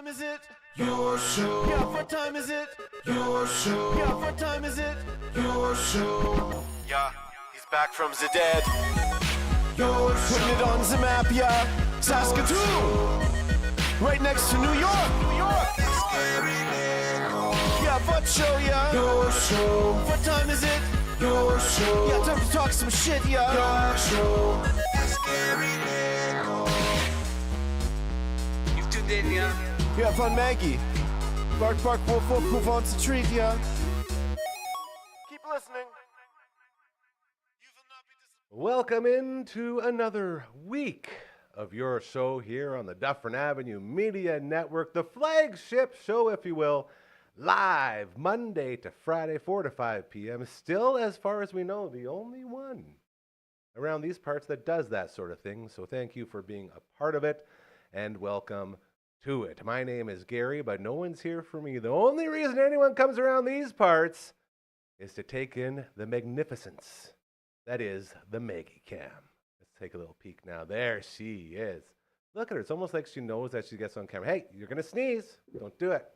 time is it? Your show. Yeah, what time is it? Your show. Yeah, what time is it? Your show. Yeah, he's back from the dead. Your show. Putting it on the map, yeah. Saskatoon. Right next to New York. New York. Yeah, what show, yeah. Your show. What time is it? Your show. Yeah, time to talk some shit, yeah. Your show. You've tuned in, yeah? Yeah, fun Maggie. Bark, bark, wolf, wolf, who wants a treat, yeah? Keep listening. Welcome into another week of your show here on the Dufferin Avenue Media Network, the flagship show, if you will, live Monday to Friday, 4 to 5 p.m. Still, as far as we know, the only one around these parts that does that sort of thing. So thank you for being a part of it, and welcome to it. My name is Gary, but no one's here for me. The only reason anyone comes around these parts is to take in the magnificence that is the Maggie Cam. Let's take a little peek now. There she is. Look at her. It's almost like she knows that she gets on camera. Hey, you're going to sneeze. Don't do it.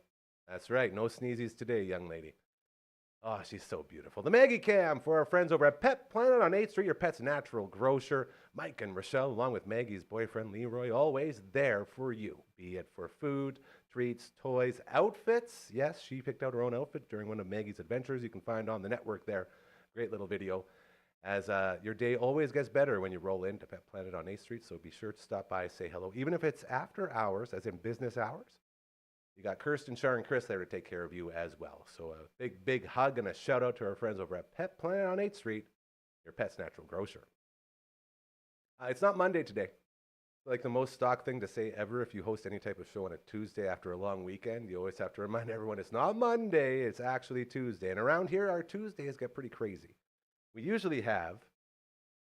That's right. No sneezies today, young lady. Oh, she's so beautiful. The Maggie Cam for our friends over at Pet Planet on 8th Street, your pet's natural grocer. Mike and Rochelle, along with Maggie's boyfriend, Leroy, always there for you, be it for food, treats, toys, outfits. Yes, she picked out her own outfit during one of Maggie's adventures. You can find on the network there. Great little video. As your day always gets better when you roll into Pet Planet on 8th Street, so be sure to stop by, say hello, even if it's after hours, as in business hours. You got Kirsten, Shar, and Chris there to take care of you as well. So a big, big hug and a shout out to our friends over at Pet Planet on 8th Street, your pet's natural grocer. It's not Monday today. Like the most stock thing to say ever if you host any type of show on a Tuesday after a long weekend. You always have to remind everyone it's not Monday, it's actually Tuesday. And around here, our Tuesdays get pretty crazy. We usually have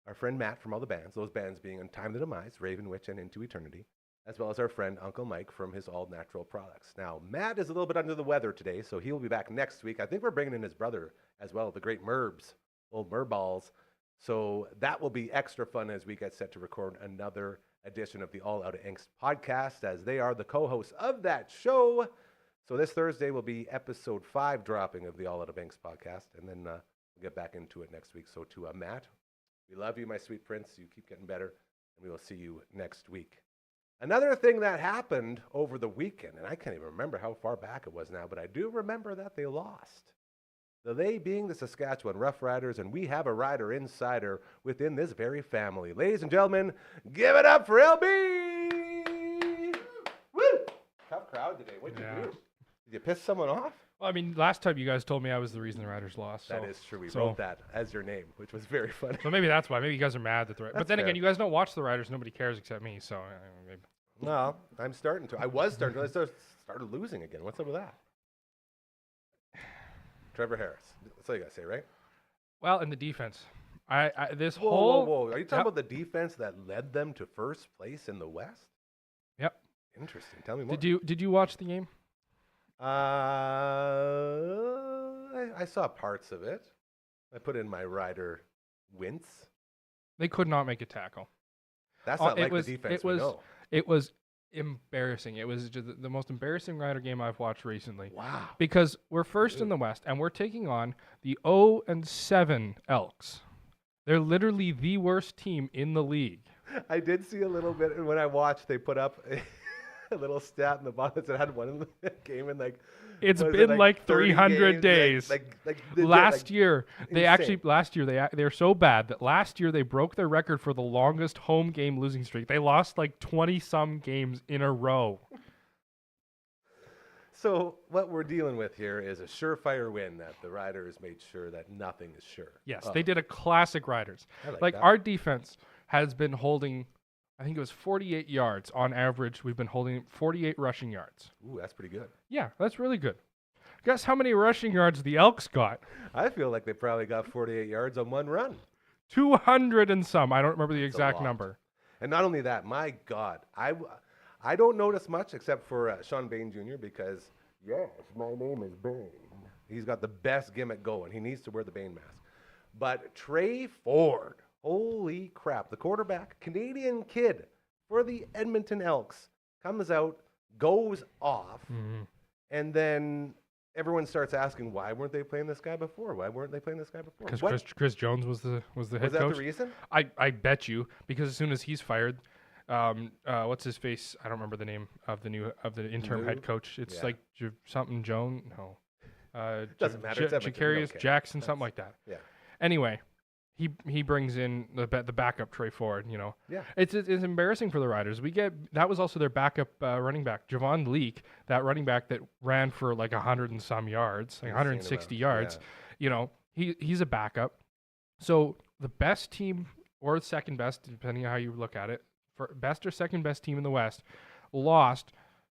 our friend Matt from all the bands, those bands being On Time to Demise, Raven Witch, and Into Eternity, as well as our friend Uncle Mike from his All Natural Products. Now, Matt is a little bit under the weather today, so he'll be back next week. I think we're bringing in his brother as well, the great Merbs, old Merballs. So that will be extra fun as we get set to record another edition of the All Out of Angst podcast, as they are the co-hosts of that show. So this Thursday will be episode 5 dropping of the All Out of Angst podcast, and then we'll get back into it next week. So to Matt, we love you, my sweet prince. You keep getting better, and we will see you next week. Another thing that happened over the weekend, and I can't even remember how far back it was now, but I do remember that they lost. They being the Saskatchewan Roughriders, and we have a Rider Insider within this very family. Ladies and gentlemen, give it up for LB! Woo! Tough crowd today. What'd you do? Did you piss someone off? Well, I mean, last time you guys told me I was the reason the Riders lost. That is true. We wrote that as your name, which was very funny. So maybe that's why. Maybe you guys are mad that the Riders. But then again, you guys don't watch the Riders. Nobody cares except me. So maybe. No, I'm starting to. I was starting to. I started losing again. What's up with that? Trevor Harris. That's all you got to say, right? Well, in the defense. This whoa, whole... Whoa. Are you talking about the defense that led them to first place in the West? Yep. Interesting. Tell me more. Did you watch the game? I saw parts of it. I put in my Rider wince. They could not make a tackle. That's not like the defense we know. It was embarrassing. It was just the most embarrassing Rider game I've watched recently. Wow. Because we're first in the West, and we're taking on the 0-7 Elks. They're literally the worst team in the league. I did see a little bit, and when I watched, they put up a little stat in the bottom that had one in the game in it's been like 300 days. Last year they're so bad that last year they broke their record for the longest home game losing streak. They lost like 20 some games in a row. So what we're dealing with here is a surefire win that the Riders made sure that nothing is sure. Yes, they did a classic Riders. Like our defense has been holding, I think it was 48 yards on average. We've been holding 48 rushing yards. Ooh, that's pretty good. Yeah, that's really good. Guess how many rushing yards the Elks got? I feel like they probably got 48 yards on one run. 200 and some. I don't remember the exact number. And not only that, my God, I don't notice much except for Sean Bain Jr. because, yes, my name is Bain. He's got the best gimmick going. He needs to wear the Bain mask. But Trey Ford, holy crap, the quarterback, Canadian kid for the Edmonton Elks, comes out, goes off, and then everyone starts asking, why weren't they playing this guy before? Why weren't they playing this guy before? Because Chris Jones was the head coach. Was that the reason? I bet you, because as soon as he's fired, what's his face? I don't remember the name of the interim head coach. It's like something Jones. No, doesn't matter. Jacarius Jackson, something like that. Yeah. Anyway, he brings in the backup Trey Ford. You know. Yeah. It's embarrassing for the Riders. That was also their backup running back, Javon Leake, that running back that ran for like 100 and some yards, like 160 yards. Yeah. You know, he's a backup. So the best team or the second best, depending on how you look at it, for best or second best team in the West, lost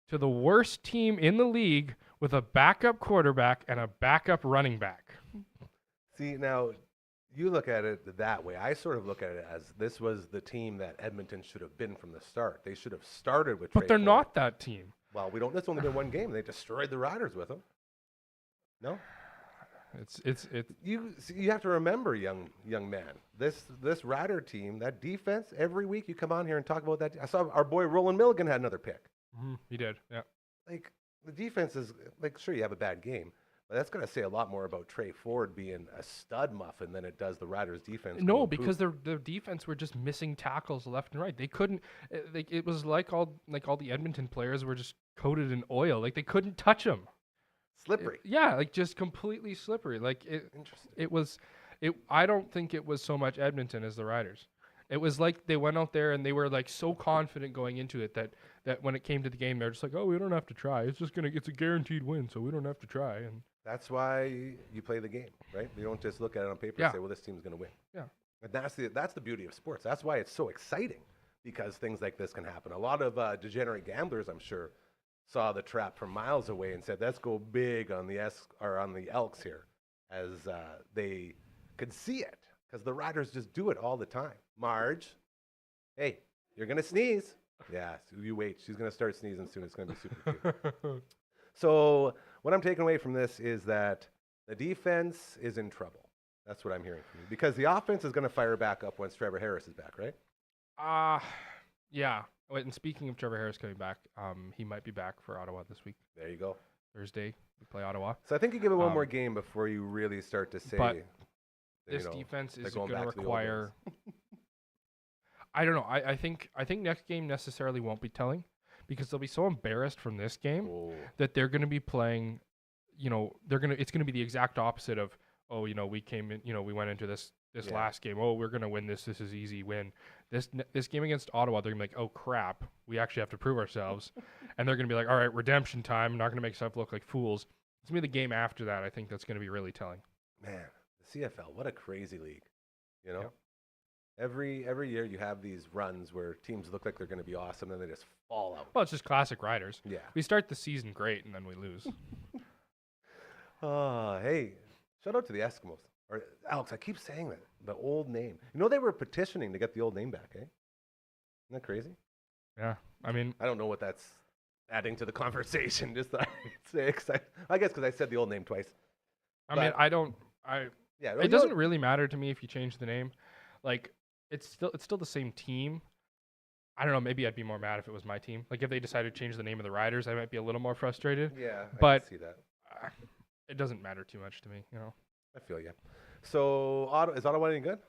to the worst team in the league with a backup quarterback and a backup running back. See, now you look at it that way. I sort of look at it as this was the team that Edmonton should have been from the start. They should have started with Trey But they're Ford. not that team. Well, we don't. That's only been one game. They destroyed the Riders with them. No. It's You have to remember, young man, this Rider team, that defense. Every week you come on here and talk about that. I saw our boy Roland Milligan had another pick. He did, yeah. Like the defense is like, sure, you have a bad game, but that's going to say a lot more about Trey Ford being a stud muffin than it does the Riders' defense. No, because their defense were just missing tackles left and right. They couldn't. It was like all the Edmonton players were just coated in oil. Like they couldn't touch them. Slippery. Like just completely slippery. Like it was. I don't think it was so much Edmonton as the Riders. It was like they went out there and they were like so confident going into it that when it came to the game, they're just like, oh, we don't have to try. It's a guaranteed win, so we don't have to try. And that's why you play the game, right? You don't just look at it on paper and say, well, this team's going to win. Yeah. And that's the beauty of sports. That's why it's so exciting, because things like this can happen. A lot of degenerate gamblers, I'm sure, saw the trap from miles away and said, let's go big on the Elks here, as they could see it, because the Riders just do it all the time. Marge, hey, you're going to sneeze. Yeah, so you wait. She's going to start sneezing soon. It's going to be super cute. So what I'm taking away from this is that the defense is in trouble. That's what I'm hearing from you, because the offense is going to fire back up once Trevor Harris is back, right? Yeah. Wait, and speaking of Trevor Harris coming back, he might be back for Ottawa this week. There you go. Thursday, we play Ottawa. So I think you give it one more game before you really start to say. But this defense is going to require. I don't know. I think next game necessarily won't be telling, because they'll be so embarrassed from this game that they're going to be playing. You know, it's going to be the exact opposite of, oh, you know, we came in, you know, we went into this last game. Oh, we're going to win this. This is easy win. This game against Ottawa, they're going to be like, oh crap, we actually have to prove ourselves, and they're going to be like, all right, redemption time. I'm not going to make stuff look like fools. It's going to be the game after that. I think that's going to be really telling. Man, the CFL, what a crazy league, you know. Yep. Every year you have these runs where teams look like they're going to be awesome, and then they just fall out. Well, it's just classic Riders. Yeah. We start the season great, and then we lose. Hey, shout out to the Eskimos. Or Alex, I keep saying that, the old name. You know, they were petitioning to get the old name back, eh? Isn't that crazy? Yeah. I mean, I don't know what that's adding to the conversation. Just thought I'd say, I guess because I said the old name twice. It doesn't really matter to me if you change the name. Like, it's still the same team. I don't know. Maybe I'd be more mad if it was my team. Like, if they decided to change the name of the Riders, I might be a little more frustrated. Yeah, but I can see that. It doesn't matter too much to me, you know. I feel you. So, is Ottawa any good?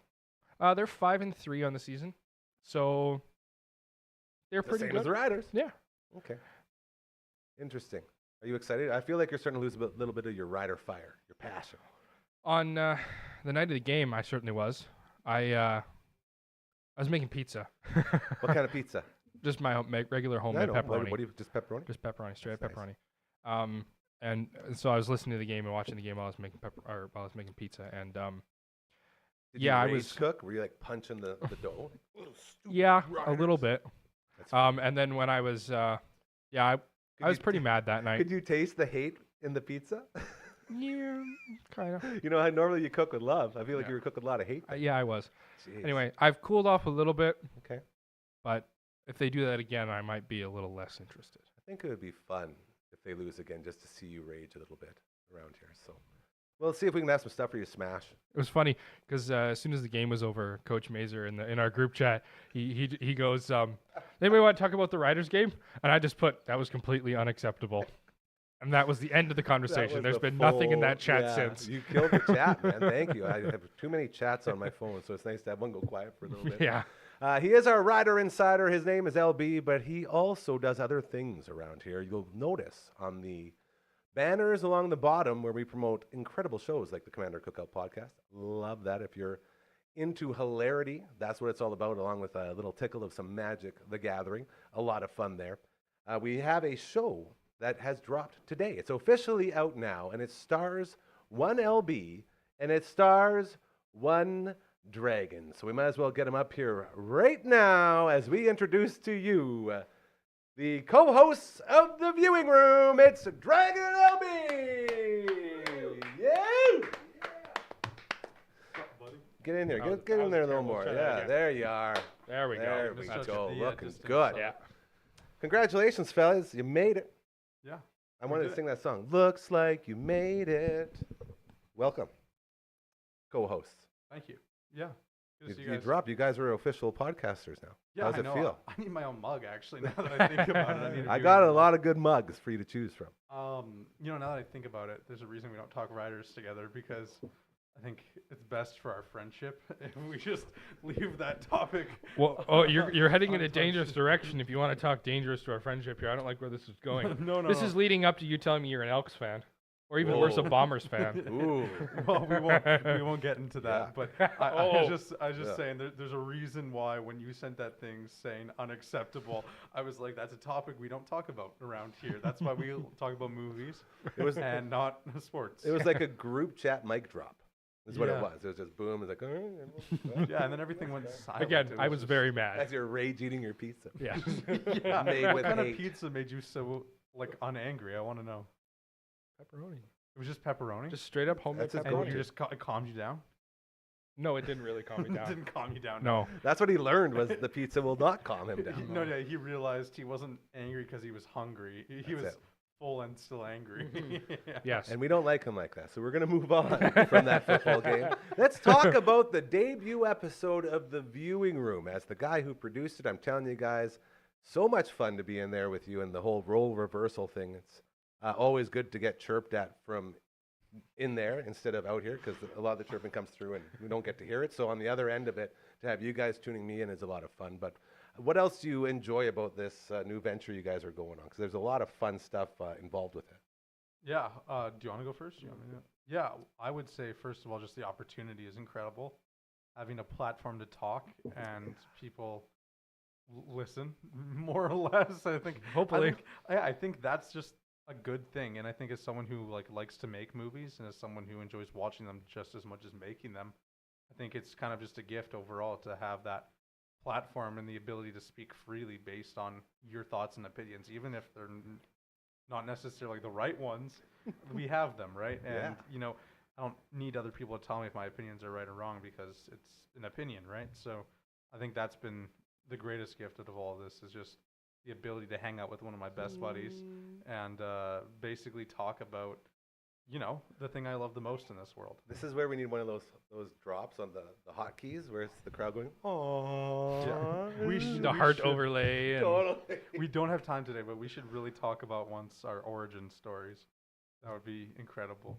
They're 5-3 on the season, so they're pretty same good. As the Riders. Yeah. Okay. Interesting. Are you excited? I feel like you're starting to lose a little bit of your Rider fire, your passion. On the night of the game, I certainly was. I was making pizza. What kind of pizza? Just my regular homemade pepperoni. What do you just pepperoni? Just pepperoni, straight That's pepperoni. Nice. And so I was listening to the game and watching the game while I was making pizza. And Did you rage cook? Were you like punching the dough? Yeah, a little bit. And then when I was I was pretty mad that night. Could you taste the hate in the pizza? Yeah, kind of. You know how normally you cook with love. I feel like you were cooking with a lot of hate. Yeah, I was. Jeez. Anyway, I've cooled off a little bit. Okay. But if they do that again, I might be a little less interested. I think it would be fun if they lose again, just to see you rage a little bit around here. So Well, let's see if we can have some stuff for you to smash. It was funny because as soon as the game was over, Coach Mazer in our group chat, he goes, anybody want to talk about the Riders game? And I just put, that was completely unacceptable. And that was the end of the conversation. There's been nothing in that chat since. You killed the chat, man. Thank you. I have too many chats on my phone, so it's nice to have one go quiet for a little bit. Yeah. He is our Rider Insider. His name is LB, but he also does other things around here. You'll notice on the banners along the bottom where we promote incredible shows like the Commander Cookout podcast. Love that. If you're into hilarity, that's what it's all about, along with a little tickle of some Magic the Gathering. A lot of fun there. We have a show that has dropped today. It's officially out now, and it stars one LB, and it stars one dragon. So we might as well get him up here right now as we introduce to you the co-hosts of the viewing room. It's Dragon and LB. Yeah. Get in here. Get in there a little more. Yeah, there you are. There we go. There we go. Looking distance. good. Yeah. Congratulations, fellas. You made it. Yeah. I wanted to sing that song. Looks like you made it. Welcome, co-hosts. Thank you. Yeah. Good to see You guys. dropped. You guys are official podcasters now. Yeah, How's I it know. feel? I need my own mug actually. Now that I think about it, I got a lot of good mugs for you to choose from. Now that I think about it, there's a reason we don't talk Riders together because I think it's best for our friendship if we just leave that topic. Well, you're heading in a dangerous direction if you want to talk dangerous to our friendship here. I don't like where this is going. No. This is leading up to you telling me you're an Elks fan. Or even worse, a Bombers fan. Ooh. Well, we won't get into that. Yeah. But I was just saying there's a reason why when you sent that thing saying unacceptable, I was like, that's a topic we don't talk about around here. That's why we talk about movies and not sports. It was like a group chat mic drop. Is what it Yeah. was. It was just boom. It was like, Yeah, and then everything went silent. Again, It I was just- very mad. as you're rage eating your pizza. Yeah. Yeah. Made What with kind hate. of pizza made you so unangry? I want to know. Pepperoni. It was just pepperoni. Just straight up homemade That's his and go-to. pepperoni. you just it calmed you down. No, it didn't really calm me It down. didn't calm you down. No. That's what he learned was the pizza will not calm him down. No, yeah, he realized he wasn't angry because he was hungry. He was it. full and still angry. Yeah. Yes. And we don't like him like that. So we're going to move on from that football game. Let's talk about the debut episode of The Viewing Room. As the guy who produced it, I'm telling you guys, so much fun to be in there with you and the whole role reversal thing. It's always good to get chirped at from in there instead of out here because a lot of the chirping comes through and we don't get to hear it. So on the other end of it, to have you guys tuning me in is a lot of fun. But what else do you enjoy about this new venture you guys are going on? Because there's a lot of fun stuff involved with it. Yeah. Do you want to go first? You want me to? Yeah. I would say first of all, just the opportunity is incredible. Having a platform to talk and people listen, more or less. I think. Hopefully. I think that's just a good thing. And I think as someone who likes to make movies and as someone who enjoys watching them just as much as making them, I think it's kind of just a gift overall to have that platform and the ability to speak freely based on your thoughts and opinions, even if they're not necessarily the right ones. We have them, right? And I don't need other people to tell me if my opinions are right or wrong because it's an opinion, right? So I think that's been the greatest gift of all of this is just the ability to hang out with one of my best buddies and basically talk about the thing I love the most in this world. This is where we need one of those drops on the hotkeys where it's the crowd going, oh. Yeah. The heart overlay. And Totally. We don't have time today, but we should really talk about once our origin stories. That would be incredible,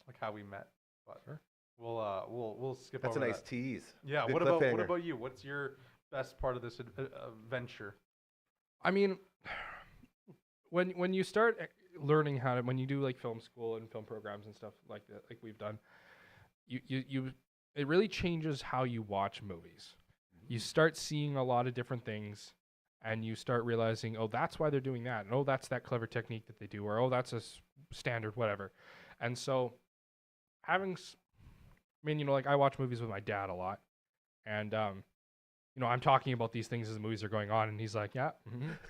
like how we met. But we'll skip That's a over nice that. tease. Yeah. Good What cliffhanger. about you? What's your best part of this venture? I mean, when you start learning how to, when you do like film school and film programs and stuff like that, like we've done, you it really changes how you watch movies. You start seeing a lot of different things, and you start realizing, oh, that's why they're doing that, and oh, that's that clever technique that they do, or oh, that's a standard whatever. And so, having, I mean, like I watch movies with my dad a lot, and I'm talking about these things as the movies are going on, and he's like, yeah,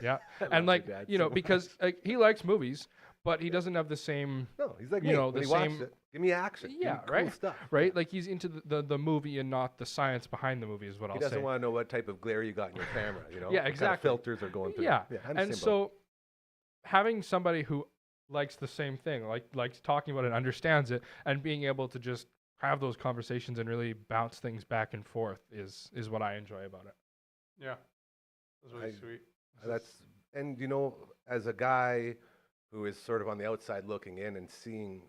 yeah. And like, your dad so because like, he likes movies, but he doesn't have the same, No, he's like You me. know, When the he watched same- it, give me action. Give me Yeah, cool right? stuff. right? Like he's into the movie and not the science behind the movie is what He I'll doesn't say. want to know what type of glare you got in your camera, Yeah, what kind of exactly. filters are going through. Yeah. I'm the And same boat. so having somebody who likes the same thing, likes talking about it, understands it, and being able to just have those conversations and really bounce things back and forth is what I enjoy about it. Yeah, that's really sweet. And as a guy who is sort of on the outside looking in and seeing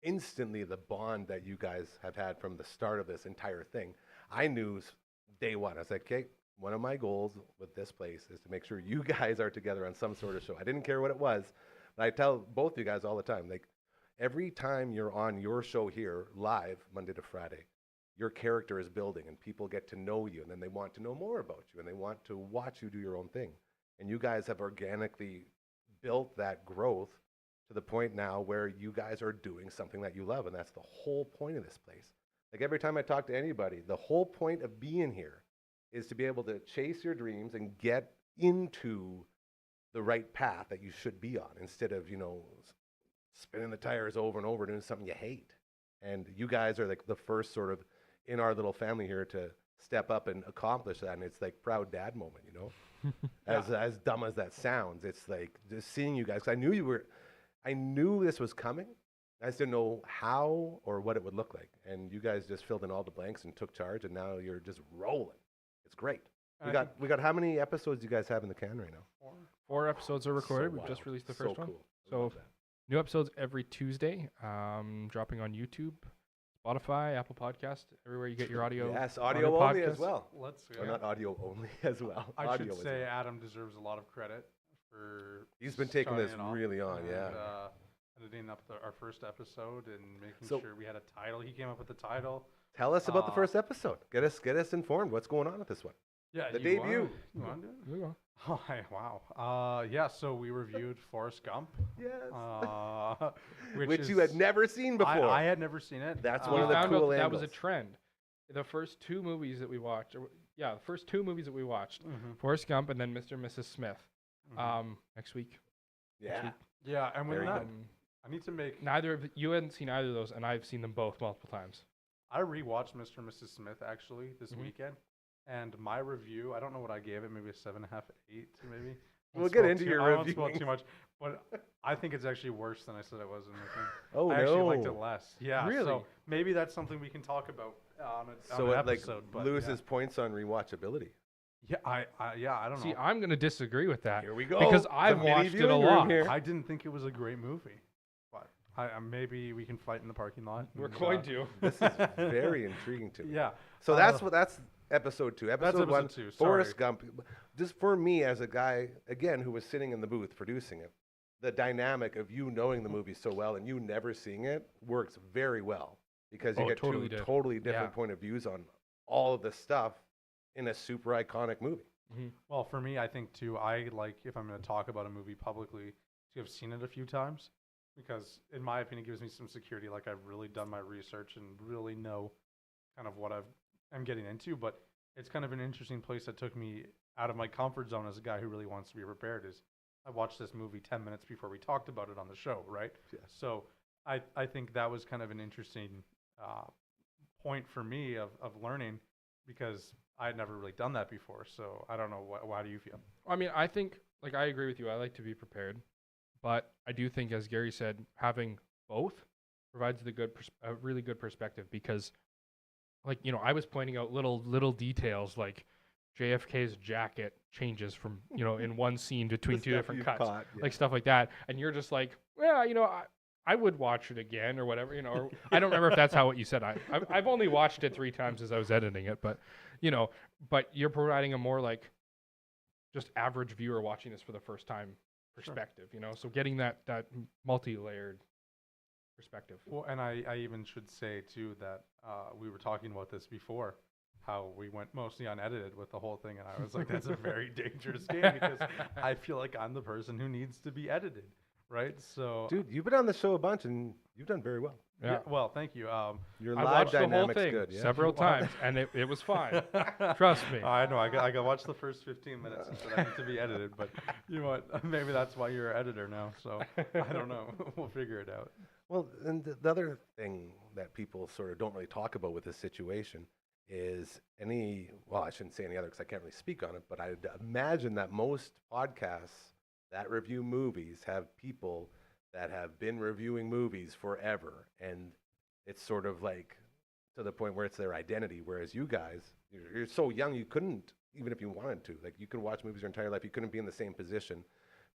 instantly the bond that you guys have had from the start of this entire thing, I knew day one. I was like, okay, one of my goals with this place is to make sure you guys are together on some sort of show. I didn't care what it was, but I tell both you guys all the time, like, every time you're on your show here live Monday to Friday, your character is building and people get to know you, and then they want to know more about you and they want to watch you do your own thing. And you guys have organically built that growth to the point now where you guys are doing something that you love, and that's the whole point of this place. Like, every time I talk to anybody, the whole point of being here is to be able to chase your dreams and get into the right path that you should be on, instead of, spinning the tires over and over doing something you hate. And you guys are like the first sort of in our little family here to step up and accomplish that. And it's like proud dad moment, as dumb as that sounds. It's like just seeing you guys, 'cause I knew this was coming. I just didn't know how or what it would look like. And you guys just filled in all the blanks and took charge, and now you're just rolling. It's great. We got how many episodes do you guys have in the can right now? 4 episodes are recorded. So We've just wild. released the So first one. cool. I So love that. new episodes every Tuesday, dropping on YouTube, Spotify, Apple Podcast, everywhere you get your audio. Yes, audio only as podcasts. well. Let's. Or not audio only as well. I audio should as say well. Adam deserves a lot of credit for. He's been taking this starting it off really on, and, yeah. editing up our first episode and making So- sure we had a title. He came up with the title. Tell us about the first episode. Get us informed. What's going on with this one? Yeah, The you debut. You want to do it? There you go. Oh, wow. Yeah, so we reviewed Forrest Gump, Yes. which you had never seen before. I had never seen it. That's We one of the found cool out that was a angles. trend. The first 2 movies that we watched, the first 2 movies that we watched, Mhm. Forrest Gump and then Mr. and Mrs. Smith. Next week. Yeah. Yeah, and with Very that, good. I need to make. Neither of you hadn't seen either of those, and I've seen them both multiple times. I rewatched Mr. and Mrs. Smith actually this Mhm. weekend, and my review, I don't know what I gave it, maybe a 7.5, 8, maybe. We'll get into your I won't spoil reviewing. too much, but I think it's actually worse than I said it was in the thing. Oh, I actually no. liked it less. Yeah, Really? so maybe that's something we can talk about on So an it like episode. but loses points on rewatchability. yeah, I don't See, know. I'm going to disagree with that. Here we go. Because It's a I've mini watched it a viewing room lot. here. I didn't think it was a great movie, but maybe we can fight in the parking lot. We're and, going to. This is very intriguing to me. Yeah. So that's episode 2. Episode episode 1, 2, Forrest sorry. Gump. Just for me as a guy, again, who was sitting in the booth producing it, the dynamic of you knowing the movie so well and you never seeing it works very well, because you Oh, get totally 2 did. totally different Yeah. point of views on all of this stuff in a super iconic movie. Well, for me, I think too, I like, if I'm going to talk about a movie publicly, to have seen it a few times, because in my opinion, it gives me some security. Like, I've really done my research and really know kind of what I'm getting into. But it's kind of an interesting place that took me out of my comfort zone as a guy who really wants to be prepared. Is I watched this movie 10 minutes before we talked about it on the show, right? Yes. So I think that was kind of an interesting point for me of learning, because I had never really done that before. So I don't know, why do you feel? I mean, I think, like, I agree with you. I like to be prepared. But I do think, as Gary said, having both provides a really good perspective, because, like, I was pointing out little details, like JFK's jacket changes from, in one scene between The 2 stuff different you've cuts, caught, yeah. like stuff like that. And you're just like, well, I would watch it again or whatever, or I don't remember if that's how what you said. I've only watched it 3 times as I was editing it, but, but you're providing a more like just average viewer watching this for the first time perspective, so getting that multi-layered perspective. Well, and I even should say too that we were talking about this before, how we went mostly unedited with the whole thing, and I was like, that's a very dangerous game, because I feel like I'm the person who needs to be edited, right? So, Dude, you've been on the show a bunch and you've done very well. yeah, well, thank you. Your I live watched the whole dynamic's thing good. Yeah. several times, and it was fine. Trust me. I know. I got to watch the first 15 minutes and said I need to be edited, but you know what? Maybe that's why you're an editor now. So I don't know. We'll figure it out. Well, and the other thing that people sort of don't really talk about with this situation is I shouldn't say any other because I can't really speak on it, but I'd imagine that most podcasts that review movies have people that have been reviewing movies forever, and it's sort of like to the point where it's their identity. Whereas you guys, you're so young, you couldn't, even if you wanted to, like you could watch movies your entire life, you couldn't be in the same position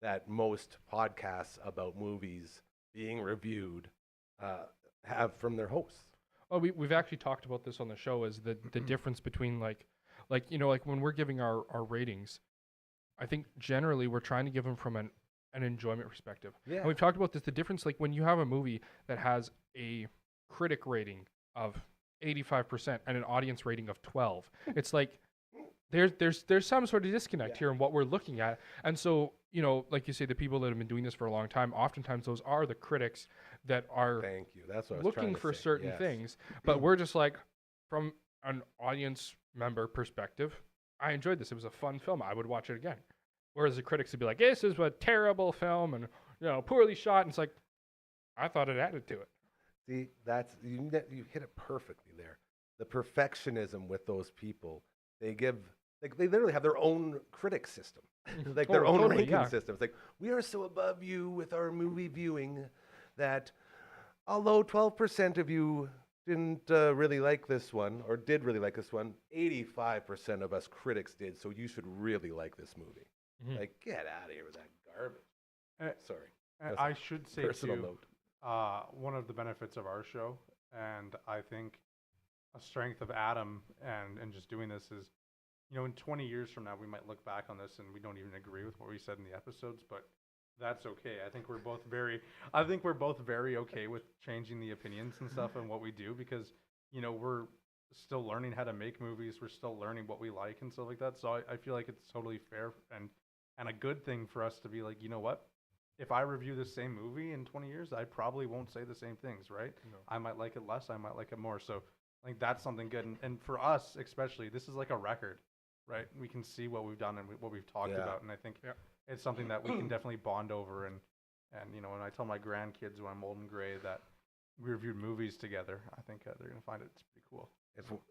that most podcasts about movies being reviewed have from their hosts. Oh, we've actually talked about this on the show, is the difference between like when we're giving our ratings, I think generally we're trying to give them from an enjoyment perspective. Yeah. And we've talked about this, the difference, like when you have a movie that has a critic rating of 85% and an audience rating of 12, it's like there's some sort of disconnect here in what we're looking at. And so, like you say, the people that have been doing this for a long time, oftentimes those are the critics that are Thank you. That's what I was looking trying to for say. certain Yes. things. But we're just like, from an audience member perspective, I enjoyed this. It was a fun film. I would watch it again. Whereas the critics would be like, this is a terrible film and poorly shot. And it's like, I thought it added to it. See, that's you hit it perfectly there. The perfectionism with those people, they literally have their own critic system, like their own totally, ranking system. It's like, we are so above you with our movie viewing that although 12% of you didn't really like this one, or did really like this one, 85% of us critics did, so you should really like this movie. Mhm. Like, get out of here with that garbage. Sorry. And That's I a should say personal too, note. one of the benefits of our show, and I think a strength of Adam and just doing this is, in 20 years from now, we might look back on this and we don't even agree with what we said in the episodes, but that's okay. I think we're both very okay with changing the opinions and stuff and what we do, because, we're still learning how to make movies. We're still learning what we like and stuff like that. So I feel like it's totally fair and a good thing for us to be like, you know what? If I review the same movie in 20 years, I probably won't say the same things, right? No. I might like it less. I might like it more. So like that's something good. And for us, especially, this is like a record, right? We can see what we've done and what we've talked Yeah. about. And I think it's something that we can definitely bond over. And when I tell my grandkids when I'm old and gray that we reviewed movies together, I think they're going to find it's pretty cool.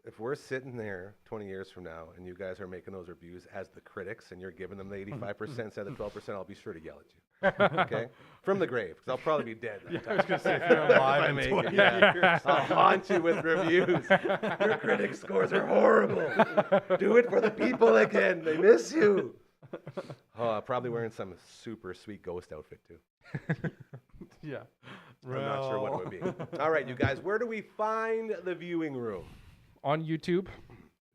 If we're sitting there 20 years from now and you guys are making those reviews as the critics and you're giving them the 85% instead of the 12%, I'll be sure to yell at you. Okay? From the grave, because I'll probably be dead. I was going to say, if you're alive in 20 years. I'll haunt you with reviews. Your critic scores are horrible. Do it for the people again. They miss you. Oh, probably wearing some super sweet ghost outfit too. Yeah. I'm not sure what it would be. All right, you guys, where do we find the viewing room? On YouTube,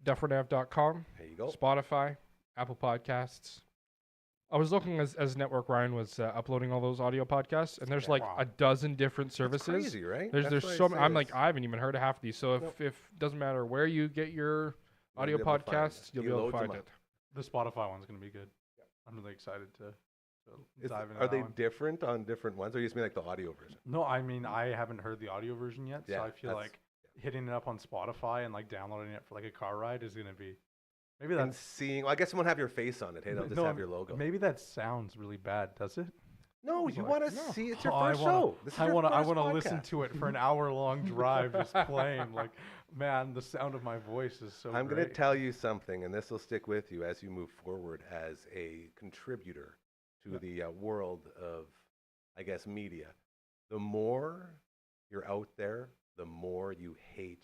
duffernave.com, There you go. Spotify, Apple Podcasts. I was looking as Network Ryan was uploading all those audio podcasts, and there's like a dozen different services. That's crazy, right? There's That's why so I many. say I'm like, it's- I haven't even heard of half of these. So if doesn't matter where you get your audio be able to find podcasts, it. you'll He be able to loads 'em find up. it. The Spotify one's going to be good. I'm really excited to dive into Are that they one. different on different ones, or you just mean like the audio version? No, I mean, I haven't heard the audio version yet, Yeah, so I feel that's- like hitting it up on Spotify and like downloading it for like a car ride is going to be, maybe And that's, seeing, well, I guess it won't have your face on it. Hey, they'll just no, have your logo. maybe that sounds really bad, does it? No, you want to see, it's your Oh, first show. This is I your want to first listen podcast. to it for an hour-long drive just playing. Like, man, the sound of my voice is so I'm going to great. tell you something, and this will stick with you as you move forward as a contributor to the world of, I guess, media. The more you're out there, the more you hate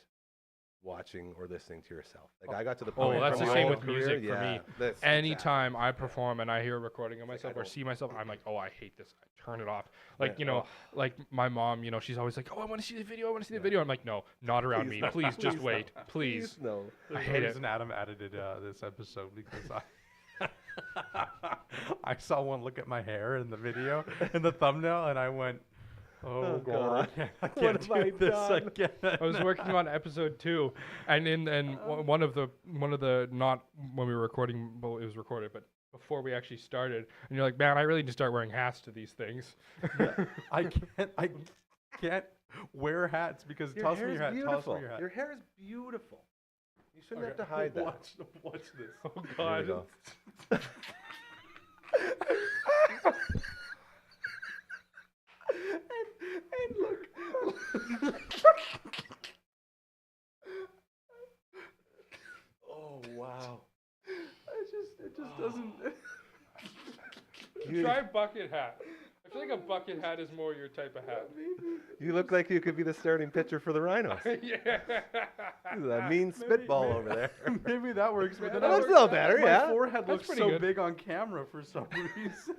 watching or listening to yourself. Like I got to the Oh, point that's from the my same own with career, music for yeah, me. that's Anytime I perform and I hear a recording of myself or don't- see myself, I'm like, oh, I hate this. I turn it off. Like, Yeah, like my mom, she's always like, oh, I want to see the video. I want to see the video. I'm like, no, not around Please me. no. Please just Please wait. no. Please. no. I There's hate a it. reason Adam edited this episode because I saw one look at my hair in the video, in the thumbnail, and I went, oh, God, I What can't have I do this done? again. I was working on episode 2, and one of the not when we were recording, well, it was recorded, but before we actually started, and you're like, man, I really need to start wearing hats to these things. I can't wear hats because Your toss me hair your is hat. Toss beautiful. me your hat. Your hair is beautiful. You shouldn't have Okay, to hide that. Watch this. Oh There we God. go. and look. Oh wow. It just doesn't. You- Try bucket hat. I feel like a bucket hat is more your type of hat. You look like you could be the starting pitcher for the Rhinos. Yeah. That mean spitball over there. Maybe that works, but then That looks a little better, my yeah. forehead looks pretty so good. big on camera for some reason.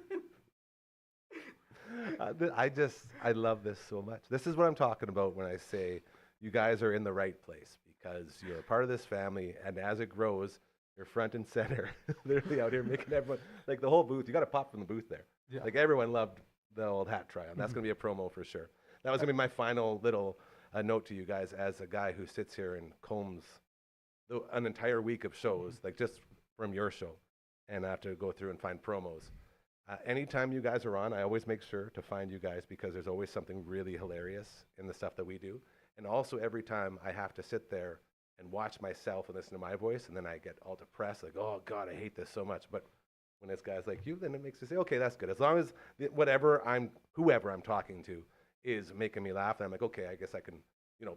I love this so much. This is what I'm talking about when I say you guys are in the right place because you're a part of this family, and as it grows, you're front and center. Literally out here making everyone, like the whole booth, you got to pop from the booth there. Yeah. Like everyone loved the old hat try-on. That's going to be a promo for sure. That was going to be my final little note to you guys as a guy who sits here and combs an entire week of shows, like just from your show, and I have to go through and find promos. Anytime you guys are on, I always make sure to find you guys because there's always something really hilarious in the stuff that we do. And also every time I have to sit there and watch myself and listen to my voice, and then I get all depressed, like, oh God, I hate this so much. But when it's guys like you, then it makes me say, okay, that's good. As long as whoever I'm talking to is making me laugh, then I'm like, okay, I guess I can,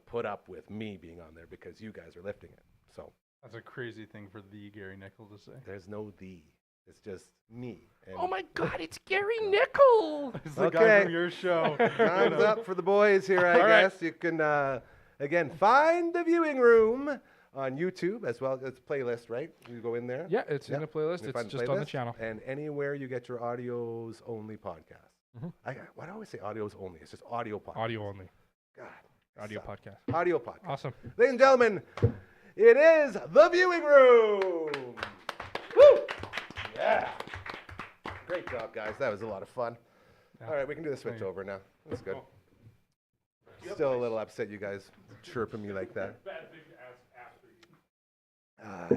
put up with me being on there because you guys are lifting it. So That's a crazy thing for the Gary Nickel to say. there's no the. It's just me. And Oh my God, it's Gary Nickel. It's the guy Okay. from your show. time's up for the boys here, I All right. guess. You can, again, find the viewing room on YouTube as well as playlist, right? You go in there. Yeah, it's in the playlist. You It's find just on the playlist, channel. And anywhere you get your audios only podcast. Why do I always say audios only? It's just audio podcast. Audio only. God. Audio suck. podcast. Audio podcast. Awesome. Ladies and gentlemen, it is the viewing room. Woo! Yeah. Great job, guys. That was a lot of fun. Yeah. All right, we can do the switch Thank you. over now. That's good. Still a little upset you guys chirping me like that.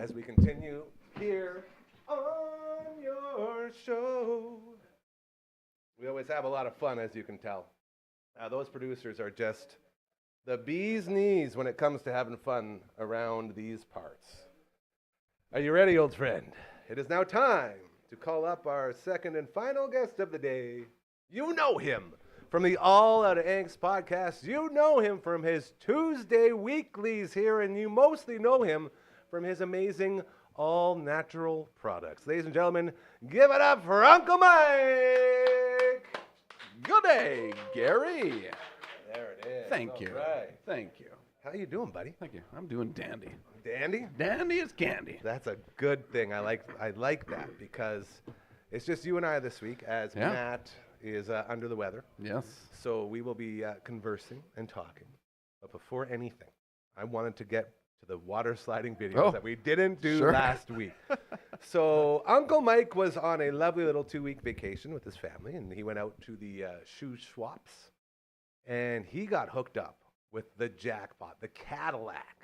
As we continue here on your show, we always have a lot of fun, as you can tell. Those producers are just the bee's knees when it comes to having fun around these parts. Are you ready, old friend? It is now time to call up our second and final guest of the day. You know him from the All Out of Angst podcast. You know him from his Tuesday weeklies here, and you mostly know him from his amazing all-natural products. Ladies and gentlemen, give it up for Uncle Mike! Good day, Gary. There it is. Thank you. All right. Thank you. How you doing, buddy? Thank you. I'm doing dandy. Dandy? Dandy as candy. That's a good thing. I like that because it's just you and I this week as Yeah. Matt is under the weather. Yes. So we will be conversing and talking. But before anything, I wanted to get to the water sliding videos Oh, that we didn't do sure. last week. So Uncle Mike was on a lovely little 2-week vacation with his family, and he went out to the shoe swaps, and he got hooked up with the jackpot, the Cadillac,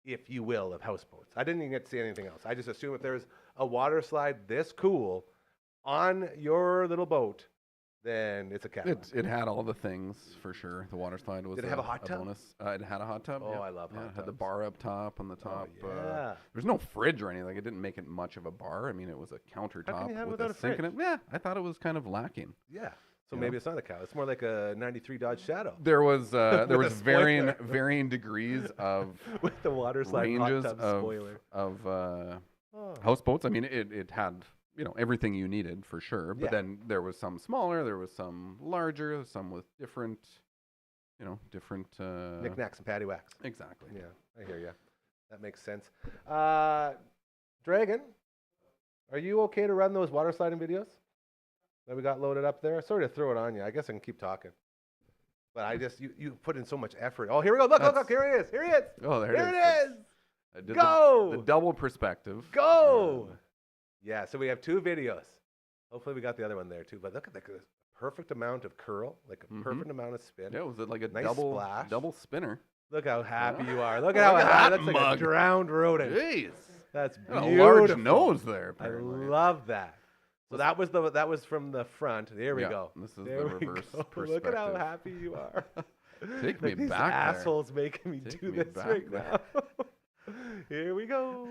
if you will, of houseboats. I didn't even get to see anything else. I just assumed if there's a water slide this cool on your little boat, then it's a Cadillac. It had all the things for sure. The water slide was Did it have a hot tub? bonus. It had a hot tub. Oh, yeah. I love yeah, hot it had the tubs. bar up top on the top. yeah. There's no fridge or anything. It didn't make it much of a bar. I mean, it was a countertop you have with without a a sink in it. fridge? Yeah, I thought it was kind of lacking. Yeah. So You maybe know? it's not a cow. It's more like a 93 Dodge Shadow There was With a varying spoiler. varying degrees of with the water slide ranges hot tub of spoiler. of houseboats. I mean, it had everything you needed for sure. But Yeah. then there was some smaller, there was some larger, some with different, different. Knickknacks and patty wax. Exactly. Yeah, I hear you. That makes sense. Dragon, are you okay to run those water sliding videos that we got loaded up there? Sorry to throw it on you. I guess I can keep talking. But I just, you put in so much effort. Oh, here we go. Look, That's- here he is. Here he is. Oh, there Here it is. it is. I did Go! the double perspective. Go. Yeah, so we have 2 videos. Hopefully we got the other one there too. But look at the perfect amount of curl, like a Mhm. perfect amount of spin. Yeah, was it like a Nice double splash. double spinner? Look how happy Yeah. you are. Look at how Look at happy. that That's like a mug. drowned rodent. Jeez. That's Got beautiful. a large nose there. I Apparently. love that. So that was from the front. There we Yeah, go. this is There the we reverse go. perspective. Look at how happy you are. Take me Like these back there. assholes making me Take do me this back right there. now. Here we go.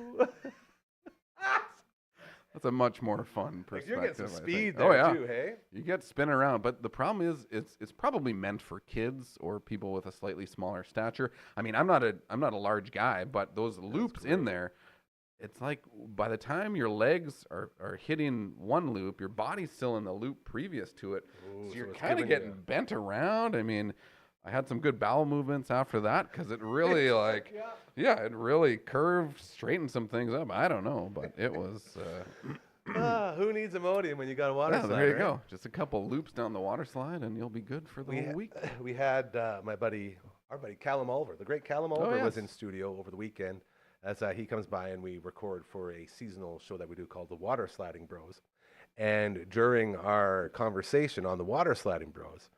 That's a much more fun Like, perspective. you're getting some I think. speed Oh there yeah. too, hey? You get spin around, but the problem is it's probably meant for kids or people with a slightly smaller stature. I mean, I'm not a large guy, but those loops in there, it's like by the time your legs are hitting one loop, your body's still in the loop previous to it. Ooh, So you're it's kind of giving getting you- bent around. I mean, I had some good bowel movements after that because it really like, it really curved, straightened some things up. I don't know, but it was. Who needs Imodium when you got a water slide? there you right? go. Just a couple loops down the water slide, and you'll be good for the whole week. We had our buddy Callum Oliver, the great Callum Oliver, was yes. in studio over the weekend as he comes by and we record for a seasonal show that we do called the Water Sliding Bros. And during our conversation on the Water Sliding Bros,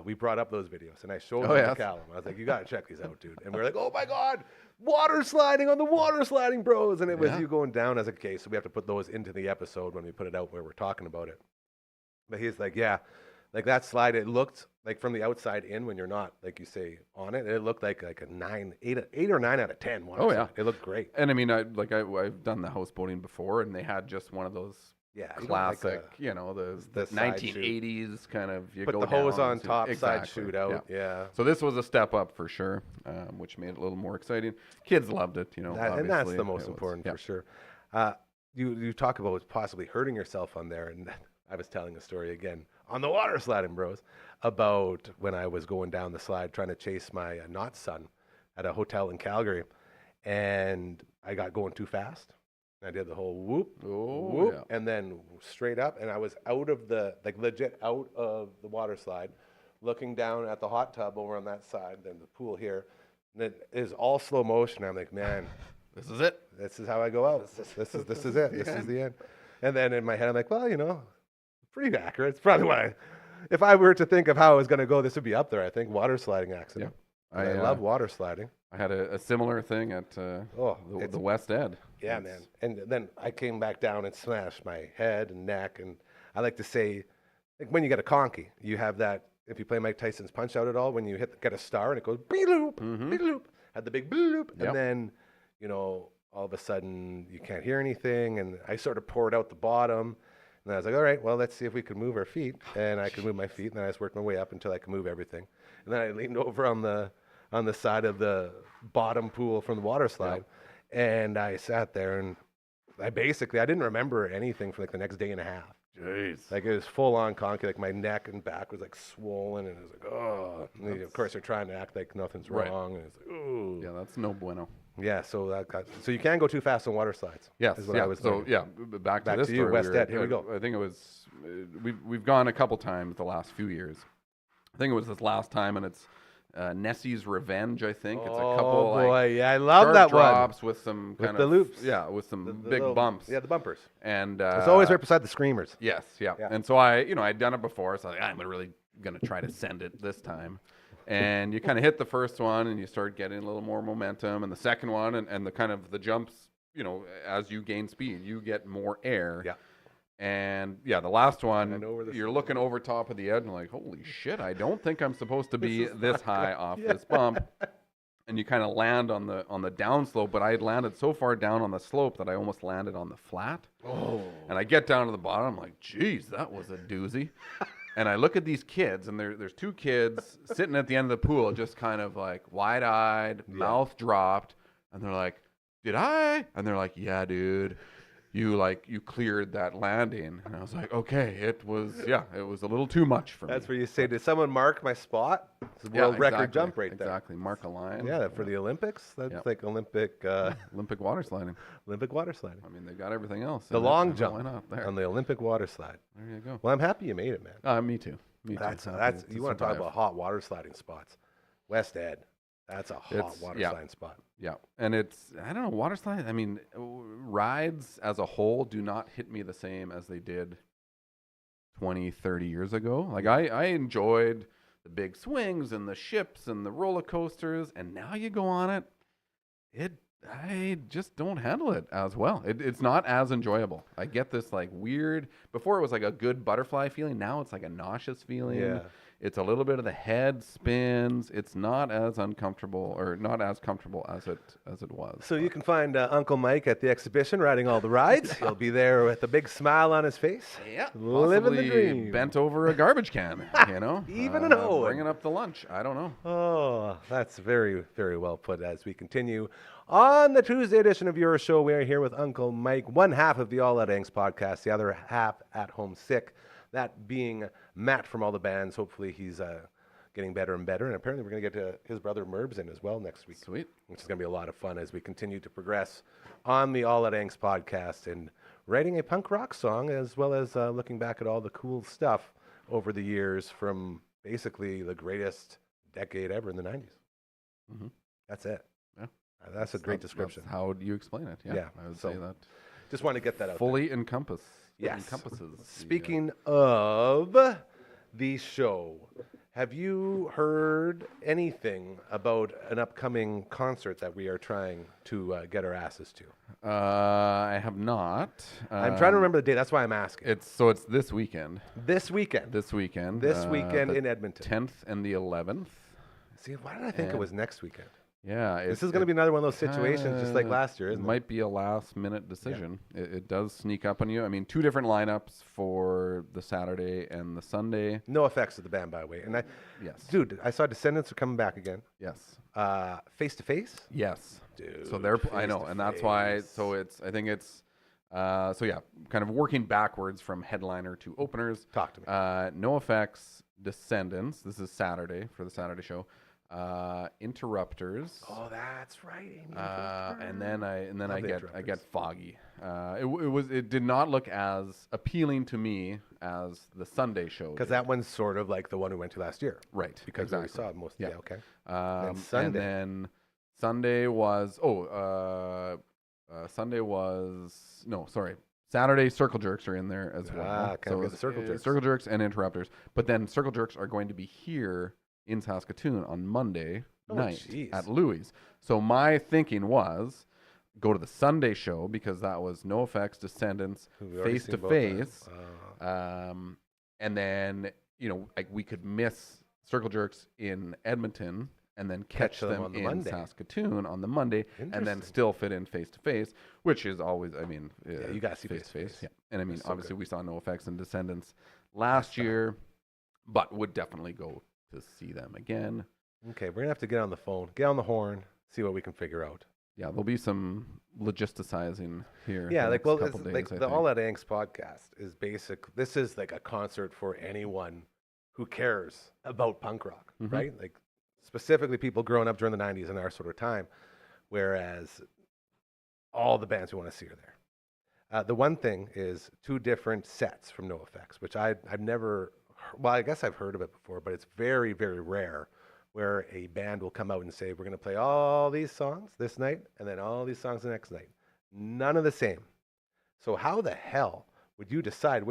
we brought up those videos and I showed them to Callum. I was like, you got to check these out, dude. And we are like, oh my God, water sliding on the Water Sliding Bros. And it was you going down as a case. So we have to put those into the episode when we put it out where we're talking about it. But he's like, yeah, like that slide, it looked like from the outside in when you're not, like you say, on it, it looked like a 8 or 9 out of 10. Oh, yeah. It looked great. And I mean, I've done the houseboating before, and they had just one of those Yeah. classic, the side chute. 1980s kind of. You Put go the hose down on to- top, side exactly, shoot out. Yeah. So this was a step up for sure, which made it a little more exciting. Kids loved it, And that's obviously. the most It was- important yeah. for sure. You talk about possibly hurting yourself on there, and I was telling a story again on the Water Sliding Bros about when I was going down the slide trying to chase my not son at a hotel in Calgary, and I got going too fast. I did the whole whoop, whoop, yeah. and then straight up, and I was out of the legit out of the water slide, looking down at the hot tub over on that side, then the pool here, and it is all slow motion. I'm like, man. This is it. This is how I go out. This is it. This is the end. And then in my head, I'm like, well, pretty accurate. It's probably if I were to think of how I was going to go, this would be up there. I think water sliding accident. Yeah. I love water sliding. I had a similar thing at the West Ed. Yeah, man. And then I came back down and smashed my head and neck. And I like to say, like when you get a conky, you have that. If you play Mike Tyson's Punch Out at all, when you get a star and it goes beep-loop, beep-loop, had the big beep-loop, and then all of a sudden you can't hear anything. And I sort of poured out the bottom. And I was like, all right, well, let's see if we can move our feet. And I could move my feet. And then I just worked my way up until I could move everything. And then I leaned over on the side of the bottom pool from the water slide. And I sat there and I didn't remember anything for like the next day and a half. Jeez. Like it was full on conky. Like my neck and back was like swollen. And it was like, oh. And of course, they're trying to act like nothing's wrong. And it's like, ooh. Yeah, that's no bueno. Yeah, so so you can go too fast on water slides. Yes, is what I was learning. back to this you, story. West Ed. Here we go. I think it was we've gone a couple times the last few years. I think it was this last time, and it's Nessie's Revenge. I think it's a couple yeah, I love sharp that drops with some kind the of loops. Yeah, with some The big little- bumps. Yeah, the bumpers. And It's always right beside the screamers. Yes, yeah. Yeah. And so I'd done it before, so I was like, I'm really gonna try to send it this time. And you kind of hit the first one, and you start getting a little more momentum, and the second one, and the kind of the jumps, as you gain speed, you get more air. Yeah. And the last I one, know where this you're is looking over top of the edge, and like, holy shit, I don't think I'm supposed to be this high off this bump. And you kind of land on the downslope, but I had landed so far down on the slope that I almost landed on the flat. Oh. And I get down to the bottom, I'm like, geez, that was a doozy. And I look at these kids, and there's two kids sitting at the end of the pool, just kind of like wide-eyed, mouth dropped, and they're like, "Did I?" And they're like, "Yeah, dude, you cleared that landing." And I was like, "Okay, it was a little too much for me." That's where you say, did someone mark my spot? It's a world record jump right there. Exactly, mark a line. Yeah, for the Olympics. That's like Olympic Olympic water sliding. Olympic water sliding. I mean, they got everything else. The in it, long so jump why not there? on the Olympic water slide. There you go. Well, I'm happy you made it, man. Me too. Me too. That's Happy you want to talk survive. about hot water sliding spots. West Ed. That's a hot water sliding spot. Yeah, and I don't know, water slide. I mean, rides as a whole do not hit me the same as they did 20, 30 years ago. Like I enjoyed the big swings and the ships and the roller coasters, and now you go on it, I just don't handle it as well. It's not as enjoyable. I get this like weird. Before it was like a good butterfly feeling. Now it's like a nauseous feeling. Yeah. It's a little bit of the head spins. It's not as uncomfortable or not as comfortable as it was. So you can find Uncle Mike at the exhibition riding all the rides. He'll be there with a big smile on his face. Yeah, living the possibly dream. bent over a garbage can, you know, Even an Owen. bringing up the lunch. I don't know. Oh, that's very, very well put. As we continue on the Tuesday edition of Your Show, we are here with Uncle Mike, one half of the All Out Angst podcast, the other half at home sick. That being Matt from all the bands. Hopefully he's getting better and better. And apparently we're going to get his brother Merbs in as well next week. Sweet. Which is going to be a lot of fun as we continue to progress on the All Out Angst podcast and writing a punk rock song, as well as looking back at all the cool stuff over the years from basically the greatest decade ever in the 90s. Mm-hmm. That's it. Yeah. That's a great description. That's how do you explain it? Yeah, I would say that. Just want to get that out fully encompasses. Encompasses. Speaking of the show, have you heard anything about an upcoming concert that we are trying to get our asses to? I have not. I'm trying to remember the date. That's why I'm asking. It's this weekend. This weekend. This weekend. This weekend the in Edmonton. 10th and the 11th. See, why did I think it was next weekend? Yeah. This is going to be another one of those situations just like last year, isn't it? Might be a last-minute decision. Yeah. It does sneak up on you. I mean, 2 different lineups for the Saturday and the Sunday. No effects of the band, by the way. And yes. Dude, I saw Descendants are coming back again. Yes. Face to Face? Yes. Dude. So they're, I know, and that's why, so I think it's, so yeah, kind of working backwards from headliner to openers. Talk to me. No Effects, Descendants. This is Saturday for the Saturday show. Interrupters. Oh, that's right. Amy and then I get Interrupters. Foggy. It did not look as appealing to me as the Sunday show. Because that one's sort of like the one we went to last year. Right. Because exactly. we saw it most of the day. Okay. And Sunday. then Sunday was Saturday Circle Jerks are in there as well. So the Circle Jerks. Circle Jerks and Interrupters. But then Circle Jerks are going to be here in Saskatoon on Monday night at Louis. So my thinking was go to the Sunday show because that was No Effects, Descendants, Face to Face. And then, we could miss Circle Jerks in Edmonton and then catch them in Monday. Saskatoon on the Monday and then still fit in Face to Face, which is always, you got to see Face to Face. Yeah. And I mean, obviously we saw No Effects and Descendants last year, but would definitely go to see them again. Okay, we're gonna have to get on the phone, get on the horn, see what we can figure out. Yeah, there'll be some logisticizing here. Yeah, the All That Angst podcast is basic. This is like a concert for anyone who cares about punk rock, right? Like specifically people growing up during the 90s and our sort of time, whereas all the bands we want to see are there. The one thing is 2 different sets from No Effects, which I've never. Well, I guess I've heard of it before, but it's very, very rare where a band will come out and say, we're going to play all these songs this night and then all these songs the next night. None of the same. So how the hell would you decide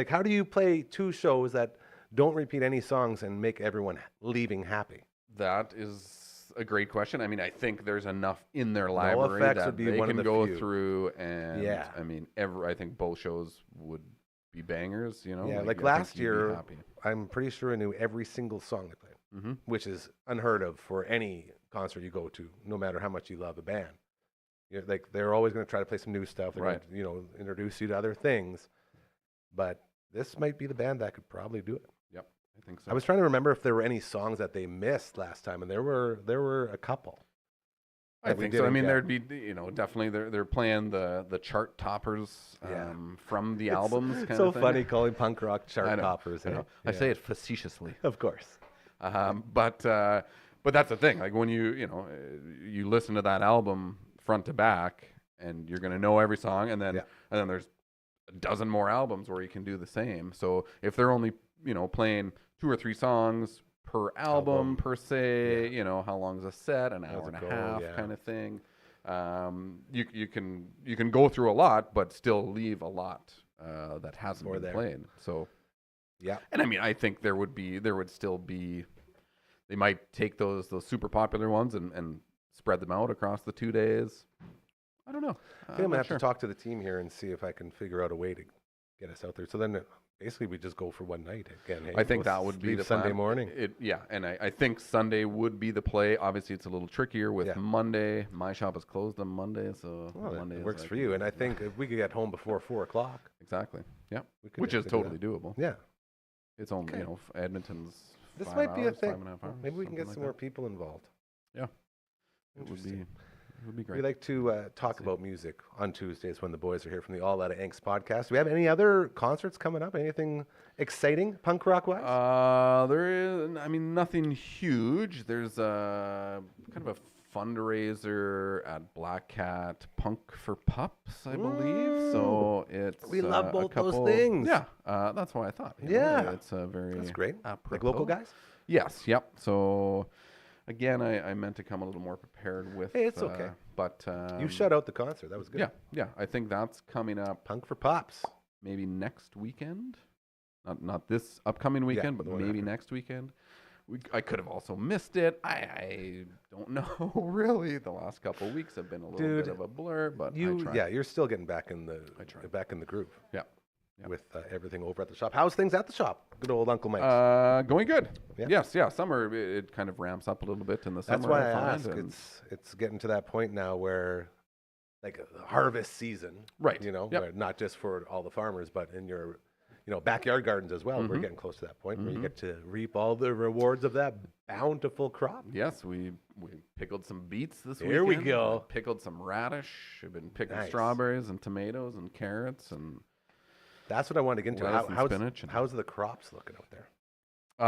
how do you play 2 shows that don't repeat any songs and make everyone leaving happy? That is a great question. I mean, I think there's enough in their library that they can go through and, I think both shows would be bangers, Yeah, like last year, I'm pretty sure I knew every single song they played, which is unheard of for any concert you go to, no matter how much you love a band. They're always going to try to play some new stuff, right? Introduce you to other things. But this might be the band that could probably do it. Yep, I think so. I was trying to remember if there were any songs that they missed last time, and there were a couple. I think so. I mean, there'd be, definitely they're playing the chart toppers from the albums. Kind so of thing. Funny calling punk rock chart toppers. I know. I say it facetiously, of course. But that's the thing. Like when you listen to that album front to back, and you're gonna know every song, and then there's a dozen more albums where you can do the same. So if they're only playing 2 or 3 songs per album per se, how long is a set? An hour and a half kind of thing. You can go through a lot, but still leave a lot that hasn't been played. So and I mean, I think there would still be. They might take those super popular ones and spread them out across the 2 days. I don't know. I'm gonna have to talk to the team here and see if I can figure out a way to get us out there. So then basically we just go for one night again. Hey? I think We'll that would be leave the Sunday plan. morning. And I think Sunday would be the play. Obviously, it's a little trickier with Yeah. Monday. My shop is closed on Monday, so Well, Monday it is works like- for you. And I think if we could get home before 4 o'clock, Exactly. Yeah. we could Which is definitely do totally doable. that. Yeah. It's only, Okay. Edmonton's This 5 might be a hours, thing. 5.5 hours, Maybe we can get something some like more that. people involved. It would be great. We like to talk about music on Tuesdays when the boys are here from the All Out of Angst podcast. Do we have any other concerts coming up? Anything exciting, punk rock wise? There is, nothing huge. There's a kind of a fundraiser at Black Cat, Punk for Pups, I believe. So it's We love a both those couple- things. Yeah, that's why I thought. Yeah. It's a very That's great. Like apropos. local guys? Yes. Yep. So again, I meant to come a little more prepared with. Hey, it's okay. But You shut out the concert. That was good. Yeah. I think that's coming up Punk for Pops. maybe next weekend. Not this upcoming weekend, but the one maybe after. next weekend. I could have also missed it. I don't know really. The last couple of weeks have been a little Dude, bit of a blur, but I tried. You're still getting back in the tried. groove. Yeah. With everything over at the shop. How's things at the shop? Good old Uncle Mike's. Going good. Yeah. Yes, yeah. Summer it kind of ramps up a little bit in the summer. That's why I find, ask. and- It's getting to that point now where, like, harvest season, Right. You know, Yep. where not just for all the farmers, but in your, backyard gardens as well. We're Mhm. getting close to that point where you Mhm. get to reap all the rewards of that bountiful crop. Yes, we pickled some beets this There we weekend. go. Pickled some radish. We've been picking Nice. strawberries and tomatoes and carrots and That's what I wanted to get into. Lettuce and spinach and- How's the crops looking out there?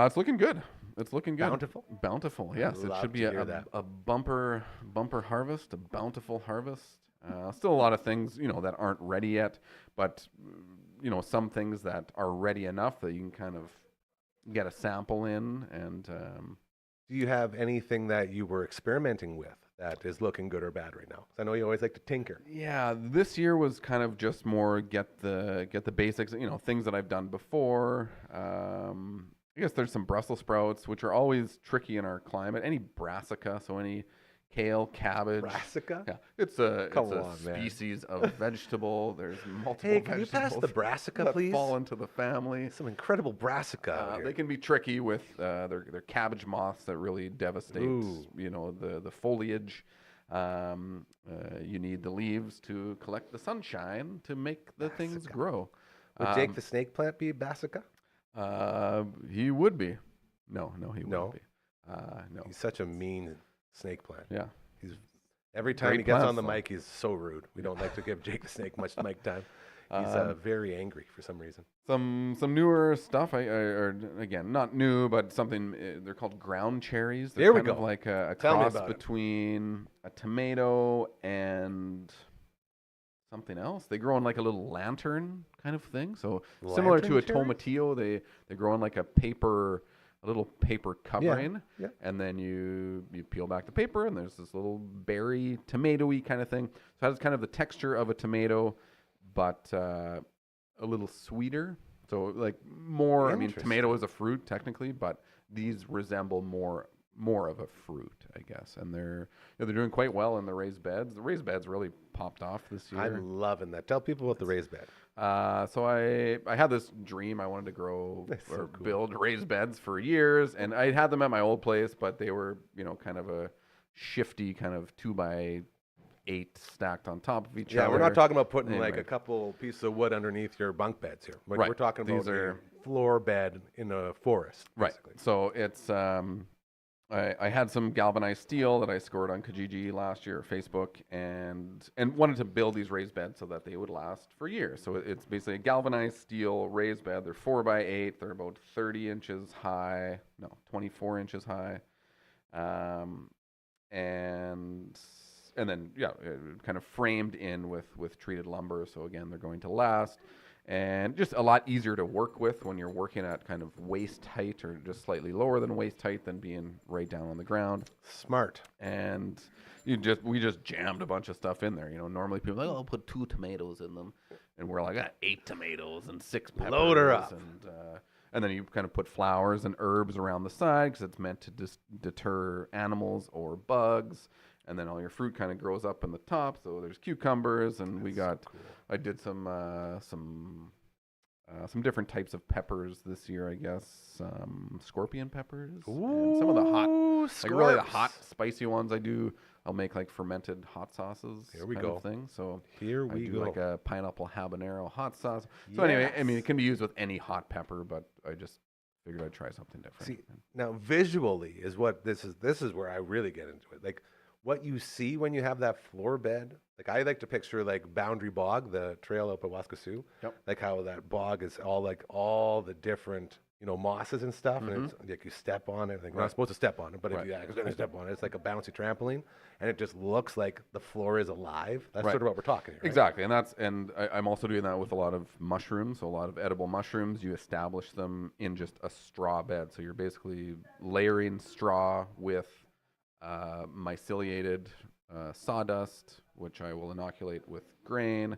it's looking good. It's looking good. Bountiful? Bountiful. Yes, it love should be to hear that. a bumper harvest, a bountiful harvest. Still a lot of things that aren't ready yet, but some things that are ready enough that you can kind of get a sample in and. Do you have anything that you were experimenting with that is looking good or bad right now? 'Cause I know you always like to tinker. Yeah, this year was kind of just more get the basics, things that I've done before. I guess there's some Brussels sprouts, which are always tricky in our climate. Any brassica, so any kale, cabbage. Brassica? Yeah, it's a Come on, man. species of vegetable. There's multiple Hey, can you vegetables pass the brassica, that please? fall into the family. Some incredible brassica out here. They can be tricky with their cabbage moths that really devastate, Ooh. the foliage. You need the leaves to collect the sunshine to make the things Brassica. grow. Would Jake the snake plant be brassica? He would be. No, he No? wouldn't be. No. He's such a mean snake plant. Yeah. He's every time Great he gets on plants, the though. mic, he's so rude. We don't like to give Jake the snake much mic time. He's very angry for some reason. Some newer stuff. or again, not new, but something. They're called ground cherries. They're There we kind of go. like a Tell me cross about it. between a tomato and something else. They grow in like a little lantern kind of thing. So similar to a Lantern cherry? tomatillo, they grow in like a little paper covering. yeah. And then you peel back the paper, and there's this little berry, tomatoey kind of thing. So it has kind of the texture of a tomato, but a little sweeter. So like more. I mean, Interesting. tomato is a fruit technically, but these resemble more of a fruit, I guess. And they're doing quite well in the raised beds. The raised beds really popped off this year. I'm loving that. Tell people about the raised bed. So I had this dream. I wanted to grow That's so or cool. build raised beds for years, and I had them at my old place, but they were kind of a shifty kind of 2x8 stacked on top of each other. Yeah, we're not talking about putting like Anyway. a couple pieces of wood underneath your bunk beds here. We're, Right. we're talking about These are- a floor bed in a forest. Right. Basically. So it's I had some galvanized steel that I scored on Kijiji last year, Facebook, and wanted to build these raised beds so that they would last for years. So it's basically a galvanized steel raised bed. They're 4x8. They're about 30 inches high. No, 24 inches high. And then kind of framed in with treated lumber. So again, they're going to last. And just a lot easier to work with when you're working at kind of waist height or just slightly lower than waist height than being right down on the ground. Smart. And we just jammed a bunch of stuff in there. Normally people are like, I'll put 2 tomatoes in them, and we're like, 8 tomatoes and 6 peppers. Load her up. And then you kind of put flowers and herbs around the side because it's meant to deter animals or bugs. And then all your fruit kind of grows up in the top. So there's cucumbers, and I did some some different types of peppers this year, I guess. Scorpion peppers. And some of the hot, like really the hot, spicy ones I'll make like fermented hot sauces. Here we kind go. of thing. So Here I we do go. like a pineapple habanero hot sauce. So anyway, I mean, it can be used with any hot pepper, but I just figured I'd try something different. See, now visually is what this is where I really get into it. Like what you see when you have that floor bed. Like I like to picture like Boundary Bog, the trail up at Waskasiu. Yep. Like how that bog is all the different, mosses and stuff, and it's like you step on it. Like we're not supposed to step on it, but if you accidentally step on it, it's like a bouncy trampoline, and it just looks like the floor is alive. That's sort of what we're talking here. Right? Exactly, and I'm also doing that with a lot of mushrooms. So a lot of edible mushrooms, you establish them in just a straw bed. So you're basically layering straw with myceliated sawdust, which I will inoculate with grain.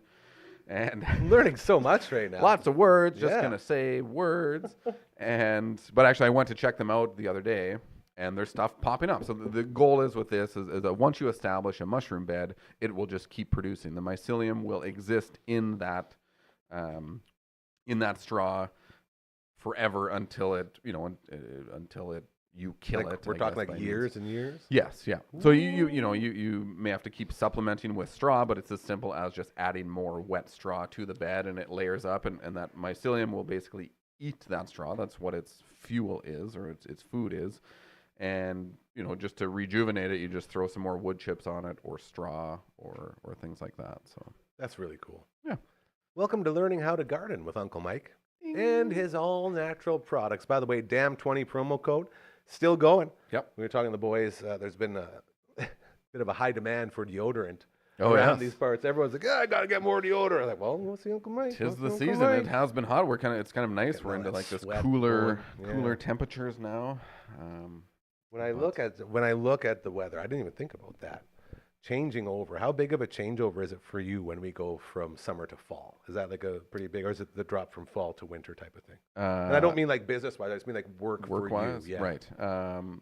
And I'm learning so much right now. Lots of words, just Yeah. gonna say words. But actually I went to check them out the other day, and there's stuff popping up. So the goal is with this is that once you establish a mushroom bed, it will just keep producing. The mycelium will exist in that straw forever until it you kill Like, it. we're I talking guess, like by years means. and years. Yes, yeah. So you may have to keep supplementing with straw, but it's as simple as just adding more wet straw to the bed, and it layers up, and that mycelium will basically eat that straw. That's what its fuel is, or its food is. And just to rejuvenate it, you just throw some more wood chips on it, or straw, or things like that. So That's really cool. Yeah. Welcome to Learning How to Garden with Uncle Mike and his all-natural products. By the way, DAM20 promo code, still going. Yep. We were talking to the boys. There's been a bit of a high demand for deodorant Oh, around yes. these parts. Everyone's like, I got to get more deodorant. I'm like, well, we'll see Uncle Mike. Tis the Uncle season. Mike. It has been hot. It's kind of nice. Getting We're all into that like this sweat cooler going. temperatures now. When I look at the weather, I didn't even think about that. Changing over. How big of a changeover is it for you when we go from summer to fall? Is that like a pretty big, or is it the drop from fall to winter type of thing? And I don't mean like business-wise. I just mean like work-wise. for you. Yeah. Right.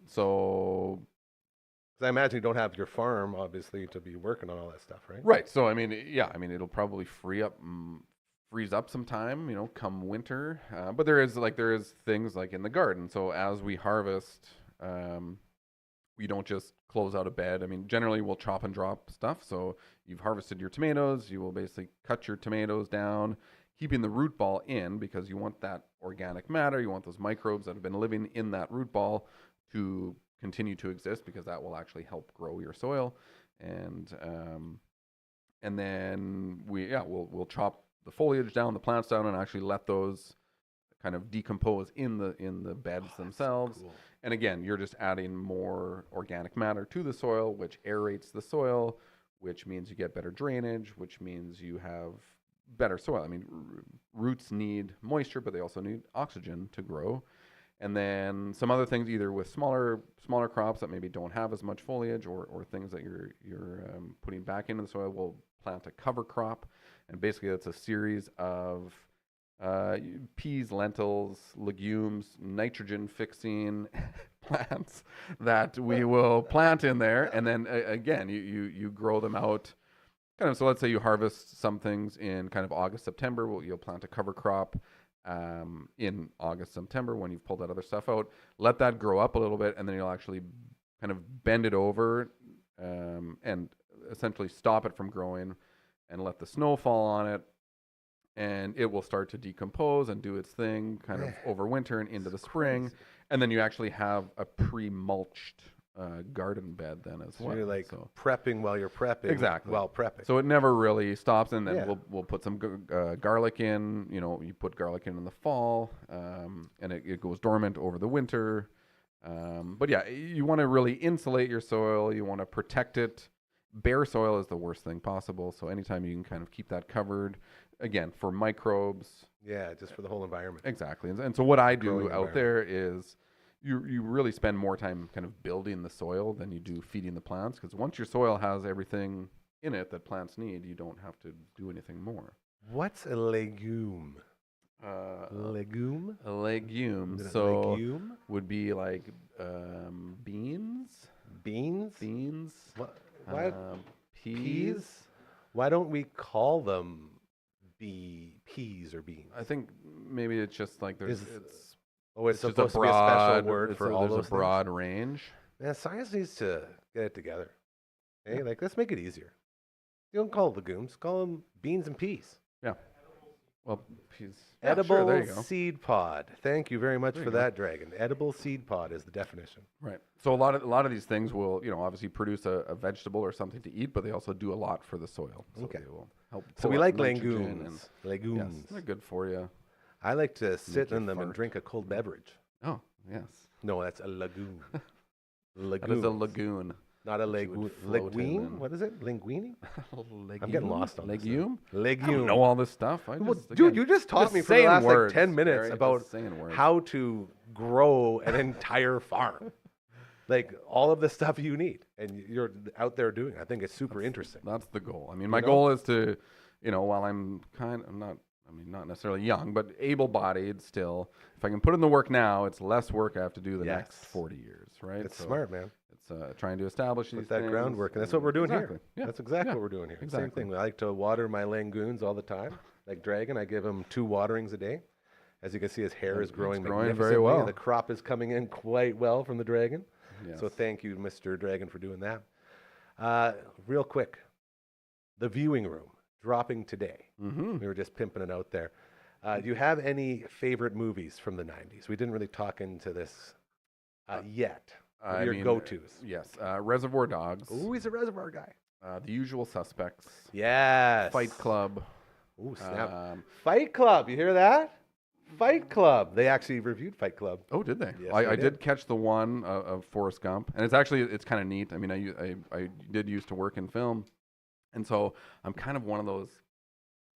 So 'Cause I imagine you don't have your farm, obviously, to be working on all that stuff, right? right. So I mean, it'll probably freeze up some time, come winter. But there is things like in the garden. So as we harvest, we don't just close out a bed. I mean, generally we'll chop and drop stuff. So you've harvested your tomatoes, you will basically cut your tomatoes down, keeping the root ball in, because you want that organic matter, you want those microbes that have been living in that root ball to continue to exist, because that will actually help grow your soil. And then we'll chop the foliage down, the plants down, and actually let those kind of decompose in the beds themselves. Cool. And again, you're just adding more organic matter to the soil, which aerates the soil, which means you get better drainage, which means you have better soil. I mean, roots need moisture, but they also need oxygen to grow. And then some other things, either with smaller crops that maybe don't have as much foliage, or things that you're putting back into the soil, we'll plant a cover crop. And basically that's a series of peas, lentils, legumes, nitrogen-fixing plants that we will plant in there. And then again, you grow them out. Kind of. So let's say you harvest some things in kind of August, September. You'll plant a cover crop in August, September, when you've pulled that other stuff out. Let that grow up a little bit, and then you'll actually kind of bend it over and essentially stop it from growing, and let the snow fall on it. And it will start to decompose and do its thing kind of over winter and into the spring. Crazy. And then you actually have a pre-mulched garden bed then as So well. you're like So prepping while you're prepping. Exactly. While prepping. it never really stops. And then Yeah. we'll put some garlic in. You put garlic in the fall, and it goes dormant over the winter. But yeah, you want to really insulate your soil. You want to protect it. Bare soil is the worst thing possible. So anytime you can kind of keep that covered, again, for microbes. Yeah, just for the whole environment. Exactly. And so what I do Growing out there is you really spend more time kind of building the soil than you do feeding the plants, because once your soil has everything in it that plants need, you don't have to do anything more. What's a legume? Legume? A legume. Is it a So legume? would be like beans. Beans? Why? Peas. Why don't we call them peas or beans? I think maybe it's just like there's It's it's just supposed to be a special word for all there's those a broad range. things? Man, science needs to get it together. Hey, like let's make it easier. You don't call it legumes, call them beans and peas. Yeah. Well, peas. Edible sure, there you go. seed pod. Thank you very much There for you go. that, Dragon. Edible seed pod is the definition. Right. So a lot of these things will, obviously produce a vegetable or something to eat, but they also do a lot for the soil. So Okay. they will help. So pull we up like nitrogen legumes. Yes, Legumes. they're good for you. I like to sit you in them and fart. drink a cold beverage. Oh, yes. No, that's a lagoon. That is a lagoon. Not a that you lagoon. would float in Linguine? and- What is it? Linguine? Legume? I'm getting lost on this now. Legume? I Legume. don't know all this stuff. Well, Just, dude, again, you just taught just me for the saying last words, like 10 minutes Barry, about just saying words. how to grow an entire farm. Like all of the stuff you need and you're out there doing. I think it's super interesting. That's the goal. I mean, my know? goal is to, while I'm not necessarily young, but able-bodied still. If I can put in the work now, it's less work I have to do the next Yes. 40 years, right? It's So smart, man. It's trying to establish these Put that things, groundwork, and that's what we're doing exactly. here. Yeah. That's exactly Yeah. what we're doing here. Same Exactly. thing. I like to water my langoons all the time. Like Dragon, I give him 2 waterings a day. As you can see, his hair is It's growing growing very magnificently, well. and the crop is coming in quite well from the Dragon. Yes. So thank you, Mr. Dragon, for doing that. Real quick, the viewing room dropping today. Mm-hmm. We were just pimping it out there. Do you have any favorite movies from the 90s? We didn't really talk into this yet. What are your go-tos? Yes. Reservoir Dogs. Ooh, he's a Reservoir guy. The Usual Suspects. Yes. Fight Club. Ooh, snap. Um, Fight Club. You hear that? Fight Club. They actually reviewed Fight Club. Oh, did they? Yes, I they did did. catch the one of Forrest Gump, and it's kind of neat. I mean, I did used to work in film, and so I'm kind of one of those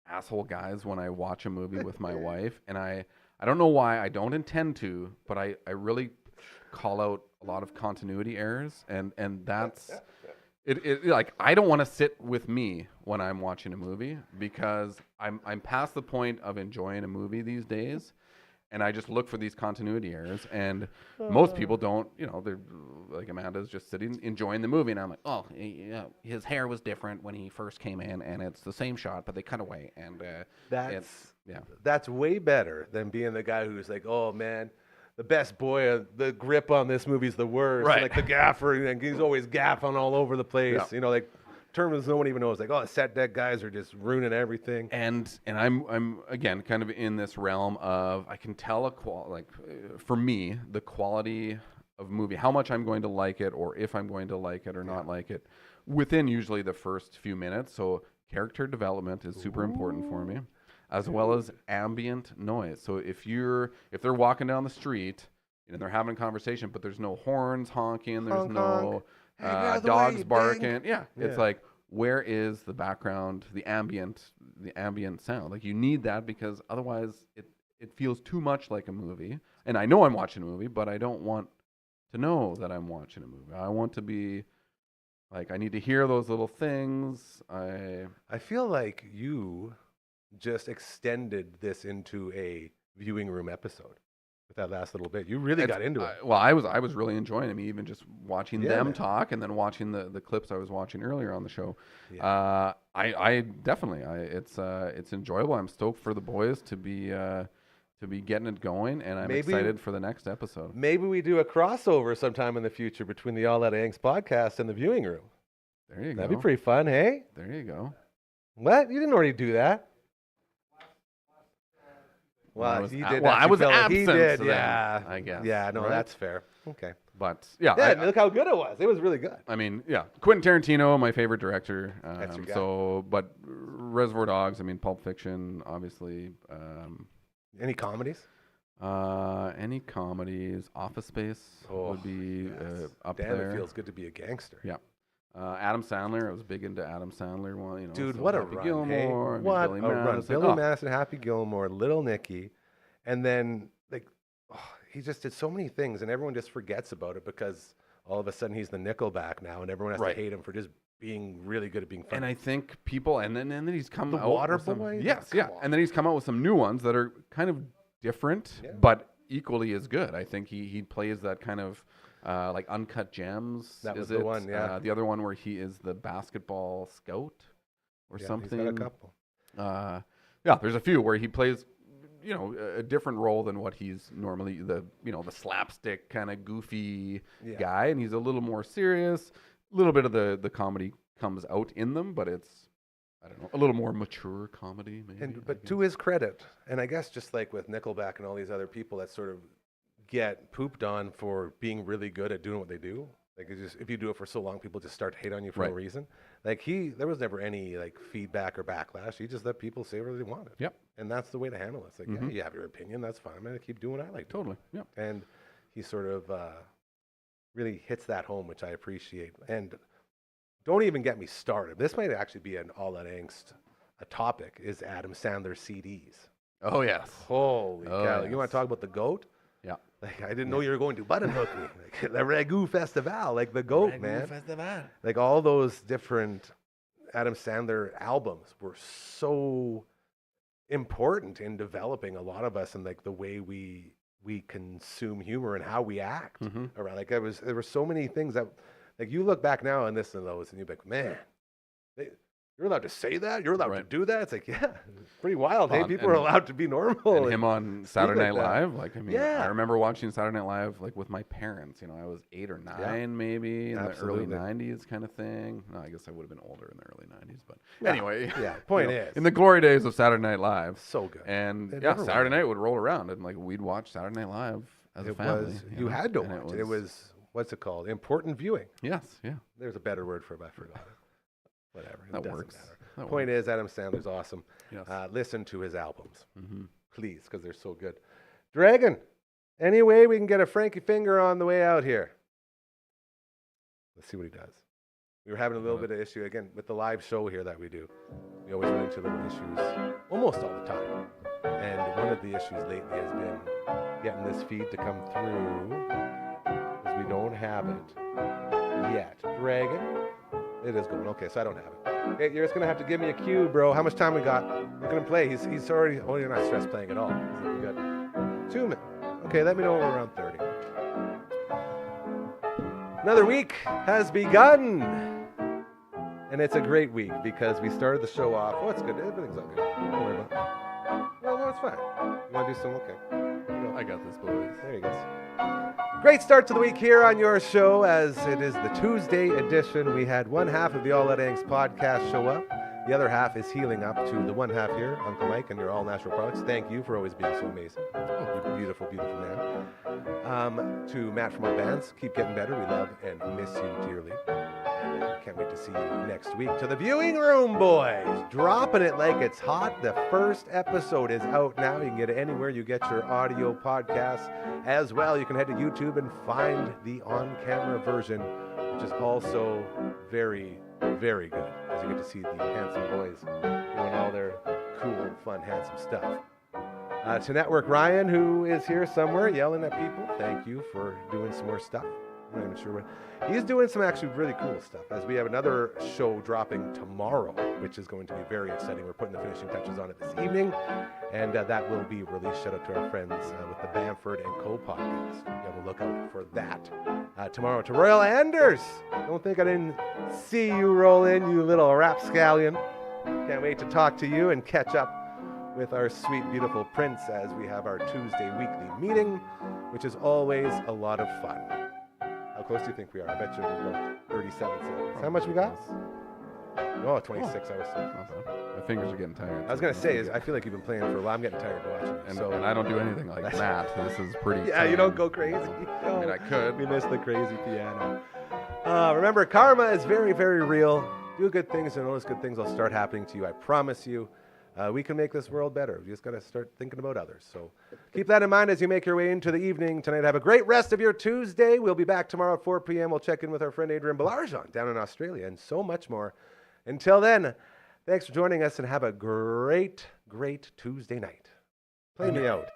asshole guys when I watch a movie with my wife, and I don't know why, I don't intend to, but I really call out a lot of continuity errors, and that's it like I don't want to sit with me when I'm watching a movie because I'm past the point of enjoying a movie these days, and I just look for these continuity errors, and most people don't, they're like Amanda's just sitting enjoying the movie, and I'm like, oh, his hair was different when he first came in, and it's the same shot but they cut away, and That's way better than being the guy who's like, oh man, the best boy, the grip on this movie's the worst. Right. Like the gaffer, and he's always gaffing all over the place. Yeah. Like terms no one even knows. Like, oh, set deck guys are just ruining everything. And I'm again kind of in this realm of I can tell for me the quality of movie, how much I'm going to like it, or if I'm going to like it or not like it, within usually the first few minutes. So character development is super important for me, as well as ambient noise. So if they're walking down the street and they're having a conversation, but there's no horns honking, there's Honk, no Hey, get out of the dogs way, barking. bang. It's like, where is the background, the ambient sound? Like you need that because otherwise it feels too much like a movie. And I know I'm watching a movie, but I don't want to know that I'm watching a movie. I want to be like, I need to hear those little things. I feel like you just extended this into a viewing room episode with that last little bit. You really got into it. Well, I was really enjoying it. I mean, even just watching them man. talk and then watching the clips I was watching earlier on the show. Yeah. I definitely, it's enjoyable. I'm stoked for the boys to be getting it going, and I'm excited for the next episode. Maybe we do a crossover sometime in the future between the All That Angst podcast and the viewing room. There you go. That'd be pretty fun, hey? There you go. What? You didn't already do that? I Well, was he a- did. well, I was He absent did, then, yeah. I guess, Yeah, no, right? that's fair. Okay. But Yeah, look how good it was. It was really good. I mean, Quentin Tarantino, my favorite director. That's your guy. So, but Reservoir Dogs. I mean, Pulp Fiction, obviously. Any comedies? Any comedies? Office Space would be up Damn, there. it feels good to be a gangster. Yeah. Adam Sandler. I was big into Adam Sandler. Well, Dude, so what a Happy run. Gilmore. Hey, I mean, what Billy a run. Madison. Billy Oh, Madison, Happy Gilmore, Little Nicky. And then, he just did so many things, and everyone just forgets about it because all of a sudden he's the Nickelback now, and everyone has Right. to hate him for just being really good at being funny. And I think people, and then he's come The out with some, Waterboy? yes, Come yeah, on. and then he's come out with some new ones that are kind of different, Yeah. but equally as good. I think he plays that kind of like Uncut Gems. That was is the it? one, yeah. The other one where he is the basketball scout or Yeah, something. He's got a couple. Yeah, there's a few where he plays, a different role than what he's normally the slapstick kind of goofy guy, and he's a little more serious. A little bit of the comedy comes out in them, but it's, I don't know, a little more mature comedy maybe. But to his credit, and I guess just like with Nickelback and all these other people that sort of get pooped on for being really good at doing what they do. Like if you do it for so long, people just start to hate on you for no reason. Like there was never any like feedback or backlash. He just let people say what they wanted. Yep. And that's the way to handle it. It's like, yeah, you have your opinion. That's fine. I'm going to keep doing what I like. Totally. Yep. And he sort of really hits that home, which I appreciate. And don't even get me started. This might actually be an all that angst. A topic is Adam Sandler CDs. Oh, yes. Holy cow. Yes. You want to talk about the GOAT? Yeah. Like, I didn't know you were going to buttonhook me. Like, the Ragu Festival, like the GOAT, man. Festival. Like all those different Adam Sandler albums were so important in developing a lot of us and like the way we consume humor and how we act around. Like there were so many things that, like you look back now and listen to those and you're like, man, you're allowed to say that? You're allowed to do that? It's like, yeah, it's pretty wild. Hey, people are allowed to be normal. And him on Saturday Night Live. Like, I mean, Yeah. I remember watching Saturday Night Live like with my parents. I was 8 or 9 maybe in the early 90s kind of thing. No, I guess I would have been older in the early 90s. But anyway. Yeah, point is. In the glory days of Saturday Night Live. So good. And It yeah, never Saturday went. night would roll around and like we'd watch Saturday Night Live as a family. You had to And watch it. It was, what's it called? Important viewing. Yes, yeah. There's a better word for it, but I forgot it. Whatever. It That doesn't works. matter. That Point is, Adam Sandler's awesome. Yes. Listen to his albums, Mm-hmm. please, because they're so good. Dragon, any way we can get a Frankie Finger on the way out here? Let's see what he does. We were having a little bit of issue, again, with the live show here that we do. We always run into little issues almost all the time. And one of the issues lately has been getting this feed to come through because we don't have it yet. Dragon, it is going. Okay, so I don't have it. Okay, you're just going to have to give me a cue, bro. How much time we got? We're going to play. He's already, oh, you're not stress playing at all. He's looking good. 2 minutes. Okay, let me know when we're around 30. Another week has begun. And it's a great week because we started the show off. Oh, it's good. Everything's all good. Don't worry about it. No, it's fine. You want to do some? Okay. Here you go. I got this, boys. There you go. Great start to the week here on your show as it is the Tuesday edition. We had one half of the All That Angst podcast show up. The other half is healing up to the one half here, Uncle Mike and your all natural products. Thank you for always being so amazing. Oh, beautiful, beautiful man. To Matt from our bands, keep getting better. We love and miss you dearly. Can't wait to see you next week. To the viewing room, boys. Dropping it like it's hot. The first episode is out now. You can get it anywhere you get your audio podcasts. As well, you can head to YouTube and find the on-camera version, which is also very, very good, as you get to see the handsome boys doing all their cool, fun, handsome stuff. To Network Ryan, who is here somewhere yelling at people, thank you for doing some more stuff. I'm not even sure what. He's doing some actually really cool stuff, as we have another show dropping tomorrow, which is going to be very exciting. We're putting the finishing touches on it this evening, and that will be released. Shout out to our friends with the Bamford & Co. podcast. You have a look out for that. Tomorrow to Royal Anders. Don't think I didn't see you roll in, you little rapscallion. Can't wait to talk to you and catch up with our sweet, beautiful Prince as we have our Tuesday weekly meeting, which is always a lot of fun. How close do you think we are? I bet you we're about 37 seconds. How much we got? Oh, 26. I was My fingers are getting tired. I was going to say, I feel like you've been playing for a while. I'm getting tired of watching it. And I don't do anything like that. This is pretty. Yeah, you don't go crazy. I mean, I could. We miss the crazy piano. Remember, karma is very, very real. Do good things and those good things will start happening to you. I promise you. We can make this world better. We just got to start thinking about others. So keep that in mind as you make your way into the evening tonight. Have a great rest of your Tuesday. We'll be back tomorrow at 4 p.m. We'll check in with our friend Adrian Balarjan down in Australia and so much more. Until then, thanks for joining us and have a great, great Tuesday night. Play me out.